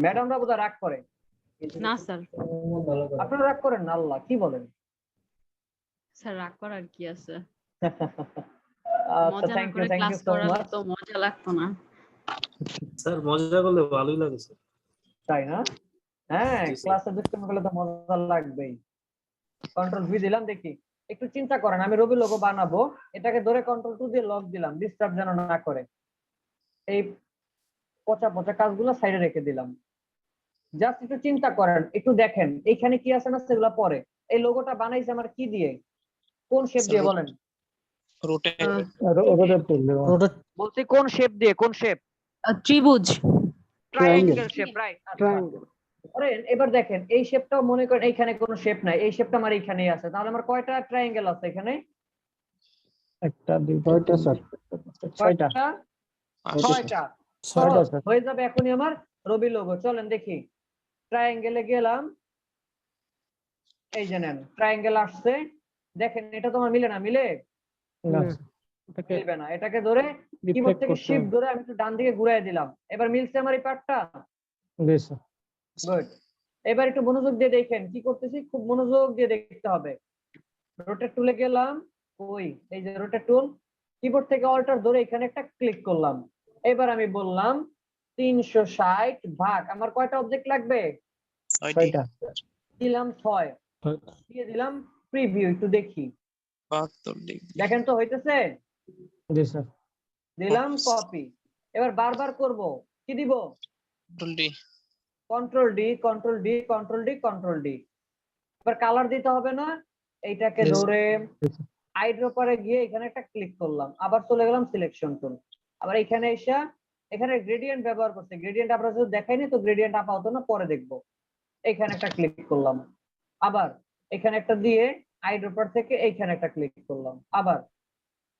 ম্যাডামরা বোধহয় রাগ করে। না স্যার। আপনারা রাগ করেন না? আল্লাহ, কি বলেন? স্যার রাগ করার কি আছে? আচ্ছা, মজা না থ্যাংক ইউ করে ক্লাস সো করালে মাচ। তো মজা লাগতো না। স্যার মজা করলে ভালোই লাগে স্যার। তাই না? হ্যাঁ, জি, স্যার। ক্লাসে দুষ্টুমি করলে তো মজা লাগবেই। কন্ট্রোল ভি দিলাম, দেখি একটু চিন্তা করেন। আমি রবি লোগো বানাবো, এটাকে ধরে কন্ট্রোল 2 দিয়ে লক দিলাম, ডিস্টার্ব যেন না করে। এই পচা পচা কাজগুলো সাইডে রেখে দিলাম। জাস্ট একটু চিন্তা করেন, একটু দেখেন এইখানে কি আছে না সেগুলো পরে। এই লোগোটা বানাইছে আমার কি দিয়ে? কোন শেপ দিয়ে বলেন? বলছি কোন শেপ দিয়ে? কোন শেপ? ত্রিভুজ। Triangle shape, right? এবার দেখেন এই শেপটাও মনে করেন এইখানে কোনো শেপ নাই, এই শেপটা আমার এইখানেই আছে। তাহলে আমার কয়টা ট্রায়াঙ্গেল আছে এখানে? একটা, দুইটা, স্যার। ছয়টা। হয়ে যাবে এখনই আমার রবি লোগো। চলেন দেখি, ট্রায়াঙ্গেলে গেলাম, এই যে নেন ট্রায়াঙ্গেল আসছে। দেখেন এটা তোমার মিলে না? মিলে মিলবে না। এটাকে ধরে কিবোর্ড থেকে শিফট ধরে আমি একটু ডান দিকে ঘুরাই দিলাম, এবার মিলছে আমার এই পার্টটা। গুড। এবার একটু মনোযোগ দিয়ে দেখেন কি করতেছি, খুব মনোযোগ দিয়ে দেখতে হবে। রোটেট টুলে গেলাম, ওই এই যে রোটেট টুল, কিবোর্ড থেকে অল্টার ধরে এখানে একটা ক্লিক করলাম। এবার আমি বললাম 360 ভাগ, আমার কয়টা অবজেক্ট লাগবে? 6টা। দিলাম 6, দিয়ে দিলাম প্রিভিউ, একটু দেখি। 72 ডিগ্রি। দেখেন তো হইতেছে? জি স্যার। দিলাম কপি। এবার বারবার করব, কি দিব? Control D, control D, control D, control D. এবার কালার দিতে হবে না, এইটাকে ধরে আইড্রপারে গিয়ে এখানে একটা ক্লিক করলাম, আবার চলে গেলাম সিলেকশন টুল, আবার এখানে এসে এখানে গ্রেডিয়েন্ট ব্যবহার করছে, গ্রেডিয়েন্ট আমরা যদি দেখাইনি তো গ্রেডিয়েন্ট আপাতত না, পরে দেখবো। এখানে একটা ক্লিক করলাম, আবার এখানে একটা দিয়ে আইড্রপার থেকে এইখানে একটা ক্লিক করলাম, আবার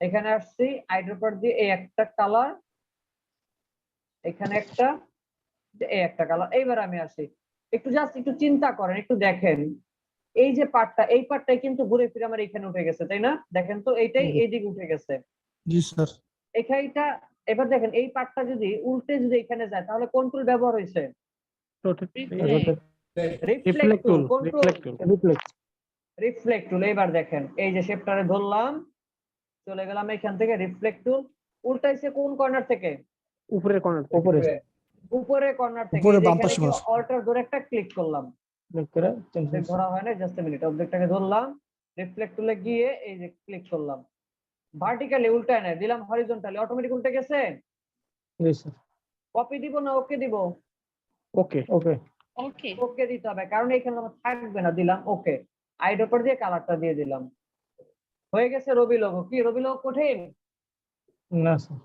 এখানে আসছি আইড্রপার দিয়ে এই একটা কালার, এখানে একটা, এই একটা কালার। এইবার আমি আসি, একটু জাস্ট একটু চিন্তা করেন, একটু দেখেন এই যে পার্টটা, এই পার্টটাই কিন্তু ঘুরে ফিরে আমার এখানে উঠে গেছে, তাই না? দেখেন তো এইটাই এইদিকে উঠে গেছে। জি স্যার। এইখানটা এবার দেখেন এই পার্টটা যদি উল্টে যদি এখানে যায় তাহলে কোন টুল ব্যবহার হয়েছে? রিফ্লেক্ট টুল। কোন টুল? রিফ্লেক্ট টুল। এবার দেখেন এই যে শেপটারে ধরলাম, চলে গেলাম এখান থেকে, রিফ্লেক্ট টুল উল্টাইছে কোন কর্নার থেকে? উপরের কর্নার, উপরের কর্নার থেকে। উপরে এই যে বাম এখানে পাশে কি মাউস। অল্টার ধরে একটা ক্লিক করলাম, ধরা হয় না, জাস্ট মিনিট, অবজেক্টটাকে ধরলাম, রিফ্লেক্ট টুলে গিয়ে এই যে ক্লিক করলাম, ভার্টিক্যালি উল্টায় না, দিলাম হরিজন্টালি, অটোমেটিক উল্টে গেছে। কপি দিব না ওকে দিব? ওকে। ওকে ওকে দিতে হবে, কারণ এখানে আমার থাকবে না, দিলাম ওকে। আইড্রপার দিয়ে কালারটা দিয়ে দিলাম, হয়ে গেছে রবি লোগো। কি রবি লোগো কঠিন? না স্যার,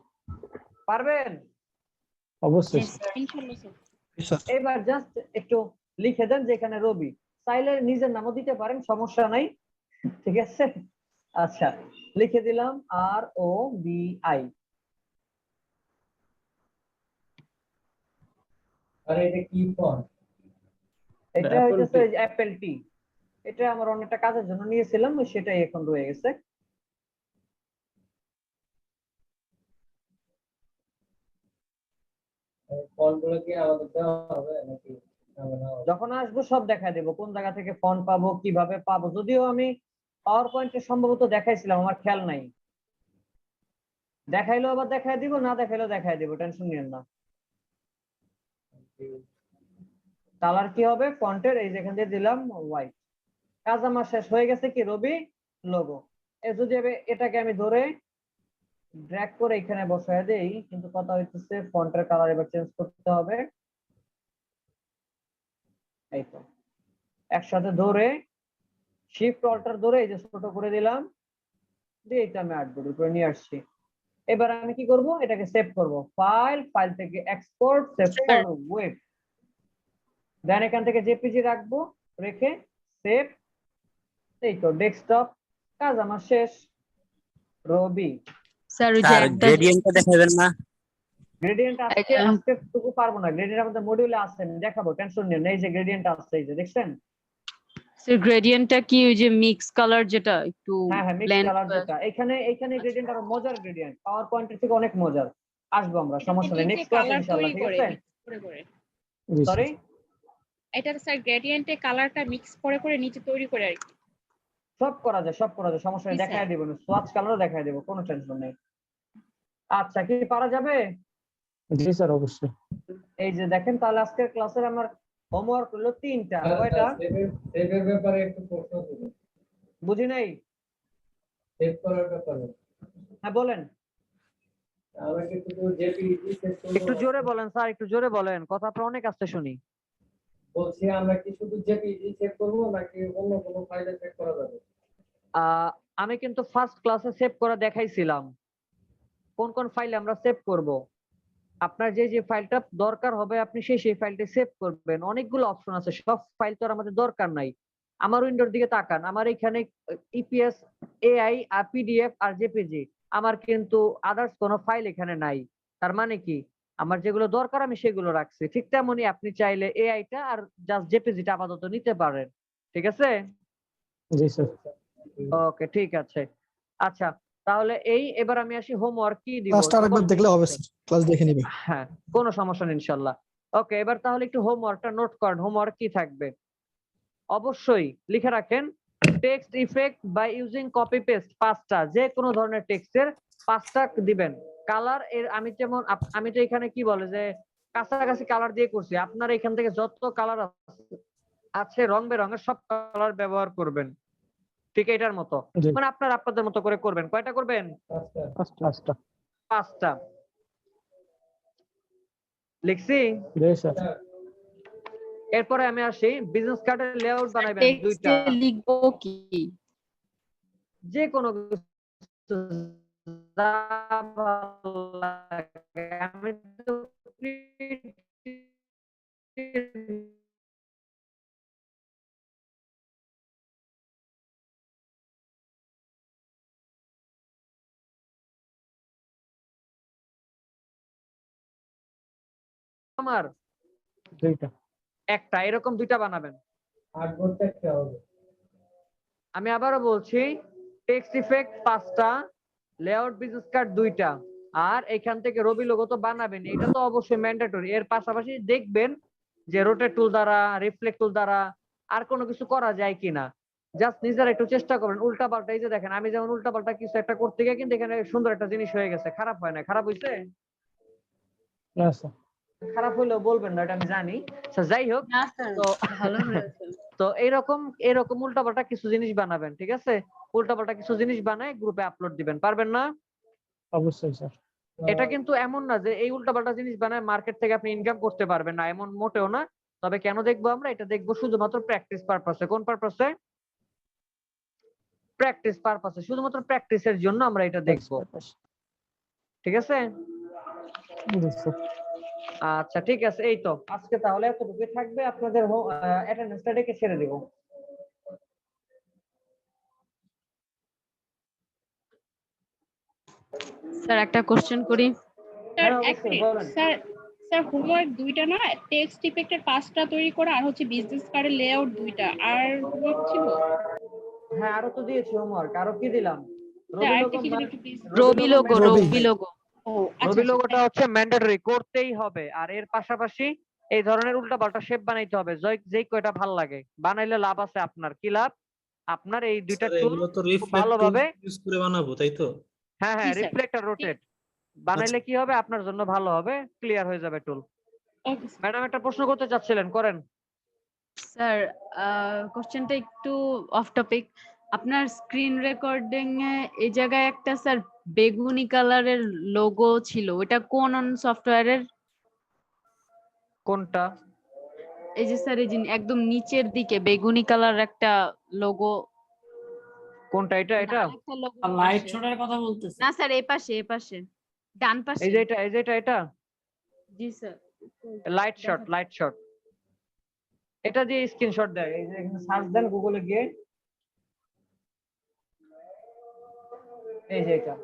পারবেন? অবশ্যই। ইনশাআল্লাহ স্যার। স্যার এবার জাস্ট একটু লিখে দেন যে এখানে রবি, চাইলে নিজের নামও দিতে পারেন, সমস্যা নাই, ঠিক আছে? আচ্ছা, লিখে দিলাম ROBI। আর এটা কি ফন্ট? এটা হইতেছে অ্যাপেল টি। এটা আমার অনেকটা কাজের জন্য নিয়েছিলাম, সেটাই এখন রয়ে গেছে। ফন্টগুলো কি আমাদের দেওয়া হবে নাকি? যখন আসবো সব দেখা দেবো, কোন জায়গা থেকে ফন্ট পাবো, কিভাবে পাবো। যদিও আমি পাওয়ার পয়েন্টে সম্ভবত দেখাইছিলাম, আমার খেয়াল নাই। দেখাইলেও আবার দেখাই দিব, না দেখাইলেও দেখাই দিব, টেনশন নিয়েন না। কালার কি হবে ফন্টের? এই যেখান দিয়ে দিলাম হোয়াইট। কাজ আমার শেষ হয়ে গেছে। কি রবি লোগো। যদি এটাকে আমি ধরে ড্র্যাগ করে এখানে বসায় দেই, কিন্তু কথা হইতেছে ফন্টের কালার এবার চেঞ্জ করতে হবে। এই তো একসাথে ধরে শিফট অল্টার ধরে এই যে ছোট করে দিলাম, দিয়ে এটা আমি আর্টবোর্ড উপরে নিয়ে আসছি। এবার আমি কি করব? এটাকে সেভ করব, ফাইল থেকে এক্সপোর্ট, সেভ ফর ওয়েব, দেন এখান থেকে জেপিজি রাখবো, রেখে সেভ। এই তো ডেস্কটপ, কাজ আমার শেষ। রবি স্যার ওই যে একটা গ্রেডিয়েন্টটা দেখাবেন না? গ্রেডিয়েন্ট আজকে টুকু পারবো না, গ্রেডিয়েন্ট আমাদের মডিউলে আছে, আমি দেখাবো, টেনশন নিন না। এই যে গ্রেডিয়েন্ট আছে, এই যে দেখছেন? স্যার গ্রেডিয়েন্টটা কি ওই যে মিক্স কালার যেটা একটু হ্যাঁ মিক্স ব্লেন্ড কালার যেটা, এখানে গ্রেডিয়েন্ট আরো মজার গ্রেডিয়েন্ট, পাওয়ার পয়েন্টের থেকে অনেক মজার। আসবো আমরা, সমস্যা নেই, নেক্সট ক্লাসে ইনশাআল্লাহ, ঠিক আছে? সরি, এটা স্যার গ্রেডিয়েন্টে কালারটা মিক্স করে নিচে তৈরি করে আর কি। সব করা যায়, সমস্যা নেই, জি, দেখায় স্যার। দিব, সোয়াচ কালারও দেখায় দেব, কোনো টেনশন নেই। আচ্ছা, কি পারা যাবে? জি স্যার, অবশ্যই। এই যে দেখেন, তাহলে আজকের ক্লাসের আমার হোমওয়ার্ক হলো 3টা। কয়টা? সেভের ব্যাপারে একটু প্রশ্ন ছিল। বুঝি নাই। সেভ করার ব্যাপারে। হ্যাঁ বলেন। আমরা কি শুধু জেপিইজি সেভ করব? একটু জোরে বলেন স্যার, একটু জোরে বলেন, কথা আপনার অনেক আসতে শুনি। বলছি আমরা কি শুধু জেপিইজি সেভ করব নাকি অন্য কোনো ফাইলে সেভ করা যাবে? আমি কিন্তু ফার্স্ট ক্লাসে সেভ করা দেখাইছিলাম কোন কোন ফাইলে আমরা সেভ করব। আপনার যে ফাইলটা দরকার হবে আপনি সেই ফাইলটা সেভ করবেন। অনেকগুলো অপশন আছে, সব ফাইল তো আর আমাদের দরকার নাই। আমার উইন্ডোর দিকে তাকান, আমার এখানে ইপিএস, এআই আর পিডিএফ আর জেপিজি, আমার কিন্তু আদার্স কোনো ফাইল এখানে নাই। তার মানে কি, আমার যেগুলো দরকার আমি সেগুলো রাখছি। ঠিক তেমনই আপনি চাইলে এআইটা আর জাস্ট জেপিজিটা আপাতত নিতে পারেন, ঠিক আছে? জি স্যার। ওকে, ঠিক আছে। আচ্ছা, তাহলে এবার আমি আসি হোমওয়ার্ক কি দিব। ক্লাসটা আরেকবার দেখলে হবে স্যার, ক্লাস দেখে নিবে। হ্যাঁ, কোনো সমস্যা নেই ইনশাআল্লাহ। ওকে, এবার তাহলে একটু হোমওয়ার্কটা নোট করেন। হোমওয়ার্ক কি থাকবে অবশ্যই লিখে রাখেন। Text effect by using copy paste 5টা, যে কোনো ধরনের টেক্সটের 5টা দিবেন। কালার এর আমি তো এখানে কি বলে যে কাছাকাছি কালার দিয়ে করছি, আপনারা এখান থেকে যত কালার আছে রং বেরঙের সব কালার ব্যবহার করবেন, ঠিক এটার মতো, মানে আপনাদের মতো করে করবেন। কয়টা করবেন? 5টা। লিখছি? জি স্যার। এরপরে আমি আসি বিজনেস কার্ডের লেআউট বানাবেন 2টা। টেক্সটে লিখবো কি? যে কোনো কিছু যা ভালো লাগে। আমি তো আমার দুইটা। একটা, এরকম দুইটা বানাবেন। আর্টবোর্ডটা একটা হবে। আমি আবারও বলছি, টেক্সট ইফেক্ট 5টা, লেআউট বিজনেস কার্ড 2টা, আর এখান থেকে রবি লোগো তো বানাবেন, এটা তো অবশ্যই ম্যান্ডেটরি। এর পাশাপাশি দেখবেন যে রোটেট টুল দ্বারা, রিফ্লেক্ট টুল দ্বারা আর কোনো কিছু করা যায় কিনা। জাস্ট নিজেরা একটু চেষ্টা করবেন। উল্টা পাল্টা, এই যে দেখেন আমি যেমন উল্টা পাল্টা কিছু একটা করতে গিয়ে কিন্তু এখানে সুন্দর একটা জিনিস হয়ে গেছে, খারাপ হয় না। খারাপ হয়েছে? না স্যার। খারাপ হইলেও বলবেন না, এটা আমি জানি। যাই হোক, না স্যার, তো ভালো হয়েছে। তো এরকম উল্টাপাল্টা কিছু জিনিস বানাবেন, ঠিক আছে? উল্টাপাল্টা কিছু জিনিস বানায় গ্রুপে আপলোড দিবেন, পারবেন না? অবশ্যই স্যার। এটা কিন্তু এমন না যে এই উল্টাপাল্টা জিনিস বানায় মার্কেট থেকে আপনি ইনকাম করতে পারবেন না, এমন মোটেও না। তবে কেন দেখবো আমরা? এটা দেখবো শুধুমাত্র প্র্যাকটিস পারপাসে। কোন পারপাসে? প্র্যাকটিস পারপাসে, শুধুমাত্র প্র্যাকটিসের জন্য আমরা এটা দেখবো, ঠিক আছে? জি স্যার। আচ্ছা ঠিক আছে, এই তো আজকে তাহলে এতটুকুই থাকবে। আপনাদের অ্যাটেন্ডেন্সটা ডেকে ছেড়ে দিব। স্যার একটা কোশ্চেন করি। স্যার হ্যাঁ, এক অবশ্যই, মিনিট বলেন। স্যার, স্যার হোমওয়ার্ক 2টা না, টেক্সট ইফেক্টের 5টা তৈরি করা, আর হচ্ছে বিজনেস কার্ডের লেআউট 2টা, আর হোমওয়ার্ক ছিল? হ্যাঁ, আরো তো দিয়েছি হোমওয়ার্ক। আরো কি দিলাম? স্যার রবি আরেকটা লোগো কি যেন একটু please. Robi logo, Robi logo. ও আচ্ছা রবি আচ্ছা, লোগোটা হচ্ছে ম্যান্ডেটরি, করতেই হবে। আর এর পাশাপাশি এই ধরনের উল্টাপাল্টা শেপ বানাইতে হবে, যেই কয়টা ভাল লাগে। বানাইলে লাভ আছে আপনার। কি লাভ? আপনার এই দুইটা স্যার টুল এগুলো তো খুব রিফ্লেক্ট টুল ভালোভাবে, ইউজ করে বানাবো, তাই তো? হ্যাঁ জি হ্যাঁ, স্যার। রিফ্লেক্ট আর রোটেট বানাইলে কি হবে? আপনার জন্য ভালো হবে, ক্লিয়ার হয়ে যাবে টুল। Okay sir. ম্যাডাম একটা প্রশ্ন করতে চাচ্ছিলেন, করেন। স্যার কোশ্চেনটা একটু অফ টপিক। আপনার স্ক্রিন রেকর্ডিং এ এই জায়গায় একটা স্যার বেগুনি কালারের লোগো ছিল, ওটা কোন সফটওয়্যারের? কোনটা? এই যে স্যার, এই যে একদম নিচের দিকে বেগুনি কালার একটা লোগো। কোনটা? এটা? এটা? একটা লোগো লাইট শটের কথা বলতেছে। না স্যার, এই পাশে, এই পাশে ডান পাশে। এই যে এটা, এই যে এটা জি sir. Light shot, light shot. এটা দিয়ে স্ক্রিনশট দেয়। এই যে এখানে সার্চ দেন গুগলে গিয়ে, এই যে এটা,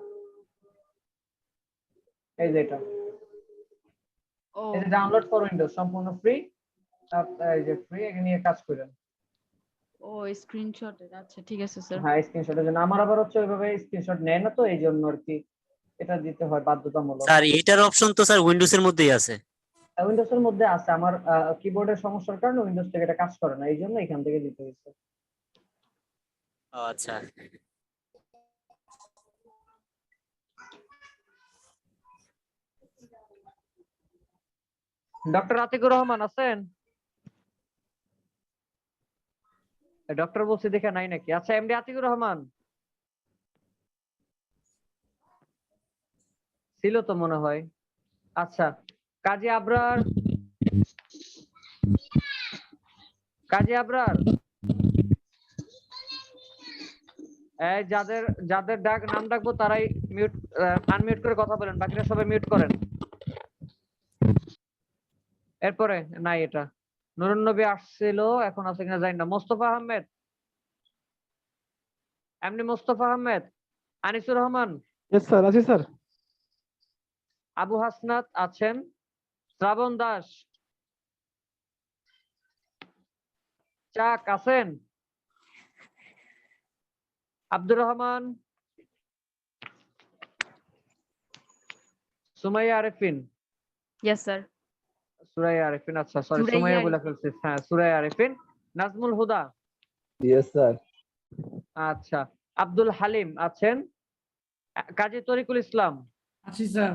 এই যে এটা, ও এই যে ডাউনলোড ফর উইন্ডোজ, সম্পূর্ণ ফ্রি। এই যে ফ্রি, এখানে নিয়ে কাজ করেন। ও স্ক্রিনশটের, আচ্ছা ঠিক আছে স্যার। হ্যাঁ, স্ক্রিনশটের জন্য আমার আবার হচ্ছে ওইভাবে স্ক্রিনশট নেয় না, তো এই জন্য আর কি এটা দিতে হয় বাধ্যতামূলক। স্যার এটার অপশন তো স্যার উইন্ডোজ এর মধ্যেই আছে। উইন্ডোজ এর মধ্যে আছে, আমার কিবোর্ডের সমস্যার কারণে উইন্ডোজ থেকে এটা কাজ করে না, এই জন্য এখান থেকে দিতে হয়েছে। ও আচ্ছা। ডক্টর আতিকুর রহমান আছেন? ডক্টর বলছি দেখে নাই নাকি? আচ্ছা, এমডি আতিকুর রহমান ছিল তো মনে হয়। আচ্ছা, কাজী আবরার, কাজী আবরার, এই যাদের যাদের নাম ডাকবো তারাই মিউট, আনমিউট করে কথা বলেন, বাকিরা সবাই মিউট করেন। এরপরে নাই, এটা নুরুন নবী আসছিল, এখন আছে কিনা জানি না। মোস্তফা আহমেদ, এমনি মোস্তফা আহমেদ, আনিসুর রহমান, স্যার আছি স্যার। আবু হাসনাত আছেন, শ্রাবণ দাস, চাক আছেন, আব্দুর রহমান, সুমাইয়া আরেফিন। Yes sir. সুরাইয়া আরেফিন, আচ্ছা সরি, সুরাইয়া সুমাইয়া বলে আরেফিন। ফেলছি। হ্যাঁ, সুরাইয়া আরেফিন। Nazmul Huda, yes sir. আচ্ছা। আব্দুল হালিম আছেন, কাজী তরিকুল ইসলাম, আছি sir.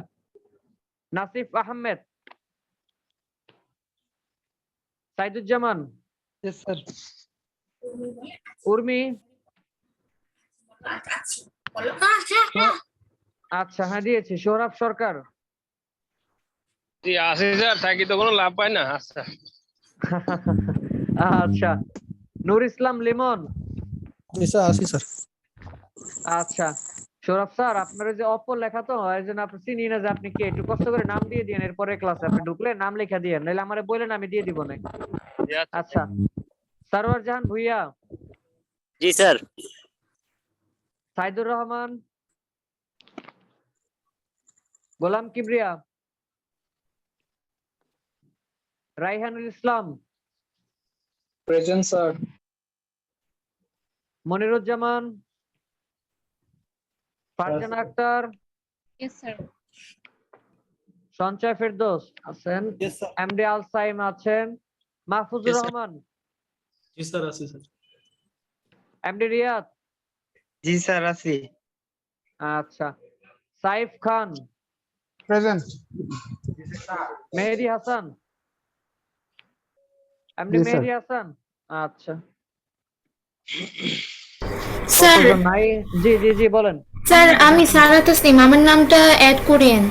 Nasif Ahmed, Saiduzzaman, yes sir. Urmi, আচ্ছা হ্যাঁ দিয়েছি। সৌরভ সরকার, জি আছি স্যার, থাকি তো কোনো লাভ পাই না। আচ্ছা আচ্ছা। নূর ইসলাম লিমন, আছি স্যার। আচ্ছা। সৌরভ স্যার, আপনার যে অপর লেখা তো এই জন্য আপনি চিনি না যে আপনি কে, একটু কষ্ট করে নাম দিয়ে দিন, এরপরে ক্লাসে আপনি ঢুকলে নাম লেখা দিয়ে, নাহলে আমারে বললেন আমি দিয়ে দিব না। আচ্ছা। সারোয়ার জাহান ভুইয়া, জি sir. Saidur Rahman, Golam Kibria, Raihanul Islam, present sir. Moniruzzaman, Farzana Akter, yes sir. Sanchay Ferdous আছেন, এমডি আল সাইম আছেন, মাহফুজুর Yes, sir. রহমান, জি স্যার আছে স্যার। এমডি রিয়াদ, জি স্যার আছি। আচ্ছা, সাইফ খান, প্রেজেন্ট। মেহেদি হাসান, এমডি জি, স্যার। মেহেদি হাসান, আচ্ছা। স্যার কতজন নাই? জি জি জি বলেন। স্যার আমি সারা তসলিম, আমার নামটা অ্যাড করেন,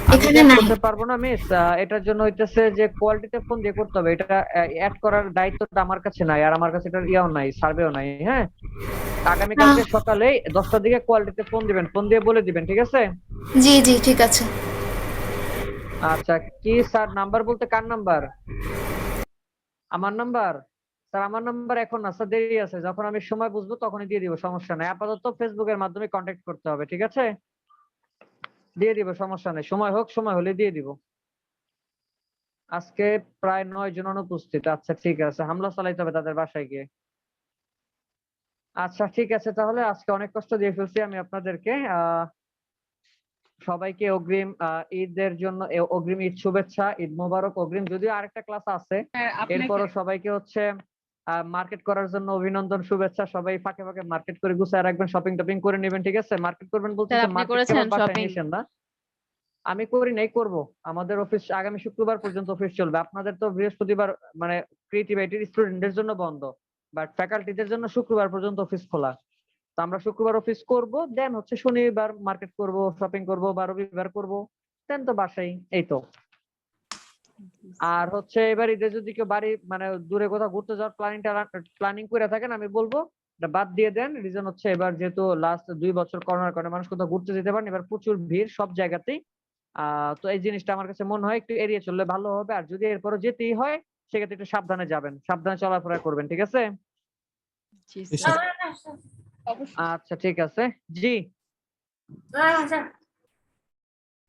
আমি এখানে add নাই। করতে পারবো না মিস, এটার জন্য হইতেছে যে কোয়ালিটিতে ফোন দিয়ে করতে হবে, এটা অ্যাড করার দায়িত্বটা আমার কাছে নাই, আর আমার কাছে এটা ইয়াও নাই, সার্ভেও নাই। হ্যাঁ, আগামীকালকে সকালে 10টার দিকে কোয়ালিটিতে ফোন দিবেন, ফোন দিয়ে বলে দিবেন, ঠিক আছে? জি জি ঠিক আছে। আচ্ছা, কি স্যার নাম্বার বলতে কার নাম্বার? আমার নাম্বার? স্যার আমার নাম্বার এখন না স্যার, দেরি আছে, যখন আমি সময় বুঝবো তখনই দিয়ে দিব, সমস্যা নাই। আপাতত ফেসবুকের মাধ্যমে কন্ট্যাক্ট করতে হবে, ঠিক আছে? দিয়ে দিব, সমস্যা নেই, সময় হোক, সময় হলে দিয়ে দিব। আজকে প্রায় 9 জন অনুপস্থিত। আচ্ছা ঠিক আছে, হামলা চালাইতে হবে তাদের বাসায় গিয়ে। আচ্ছা ঠিক আছে, তাহলে আজকে অনেক কষ্ট দিয়ে ফেলছি আমি আপনাদেরকে। সবাইকে অগ্রিম ঈদের জন্য অগ্রিম ঈদ শুভেচ্ছা, ঈদ মোবারক অগ্রিম। যদিও আরেকটা ক্লাস আছে, স্যার আপনাকে এরপরও সবাইকে হচ্ছে মার্কেট করার জন্য অভিনন্দন, শুভেচ্ছা। সবাই ফাঁকে ফাঁকে মার্কেট করে গুছায় রাখবেন, শপিং টপিং করে নেবেন, ঠিক আছে? মার্কেট করবেন স্যার বলতেছে, আপনি মার্কেট করেছেন কেবল বাসায় শপিং? নিয়েছেন না। আমি করি নাই, করব। আমাদের অফিস আগামী শুক্রবার পর্যন্ত অফিস চলবে। আপনাদের তো বৃহস্পতিবার মানে ক্রিয়েটিভ আইটির স্টুডেন্টদের জন্য বন্ধ, বাট ফ্যাকাল্টিদের জন্য শুক্রবার পর্যন্ত অফিস খোলা। তো আমরা শুক্রবার অফিস করব, দেন হচ্ছে শনিবার মার্কেট করব, শপিং করব, বা রবিবার করব, দেন তো বাসায়। এই তো। আর হচ্ছে এবার ঈদে যদি কেউ বাড়ি মানে দূরে কোথাও ঘুরতে যাওয়ার প্ল্যানিং করে থাকেন, আমি বলবো এটা বাদ দিয়ে দেন। রিজন হচ্ছে এবার যেহেতু লাস্ট 2 বছর করোনার কারণে মানুষ কোথাও ঘুরতে যেতে পারেন, এবার প্রচুর ভিড় সব জায়গাতেই। তো এই জিনিসটা আমার কাছে মনে হয় একটু এড়িয়ে চললে ভালো হবে। আর যদি এরপরও যেতেই হয়, সেক্ষেত্রে একটু সাবধানে যাবেন, সাবধানে চলাফেরা করবেন, ঠিক আছে? জি জি স্যার। স্যার। অবশ্যই। আচ্ছা ঠিক আছে। জি,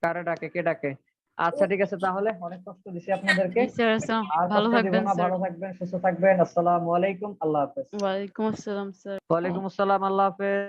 কারে ডাকে, কে ডাকে? আচ্ছা ঠিক আছে, তাহলে অনেক কষ্ট দিছি আপনাদেরকে, জি স্যার আচ্ছা, আর ভালো কষ্ট দিব থাকবেন না। স্যার। ভালো থাকবেন, সুস্থ থাকবেন। আসসালামু আলাইকুম, আল্লাহ হাফেজ। ওয়ালাইকুম আসসালাম স্যার। ওয়ালাইকুম আসসালাম, আল্লাহ হাফেজ।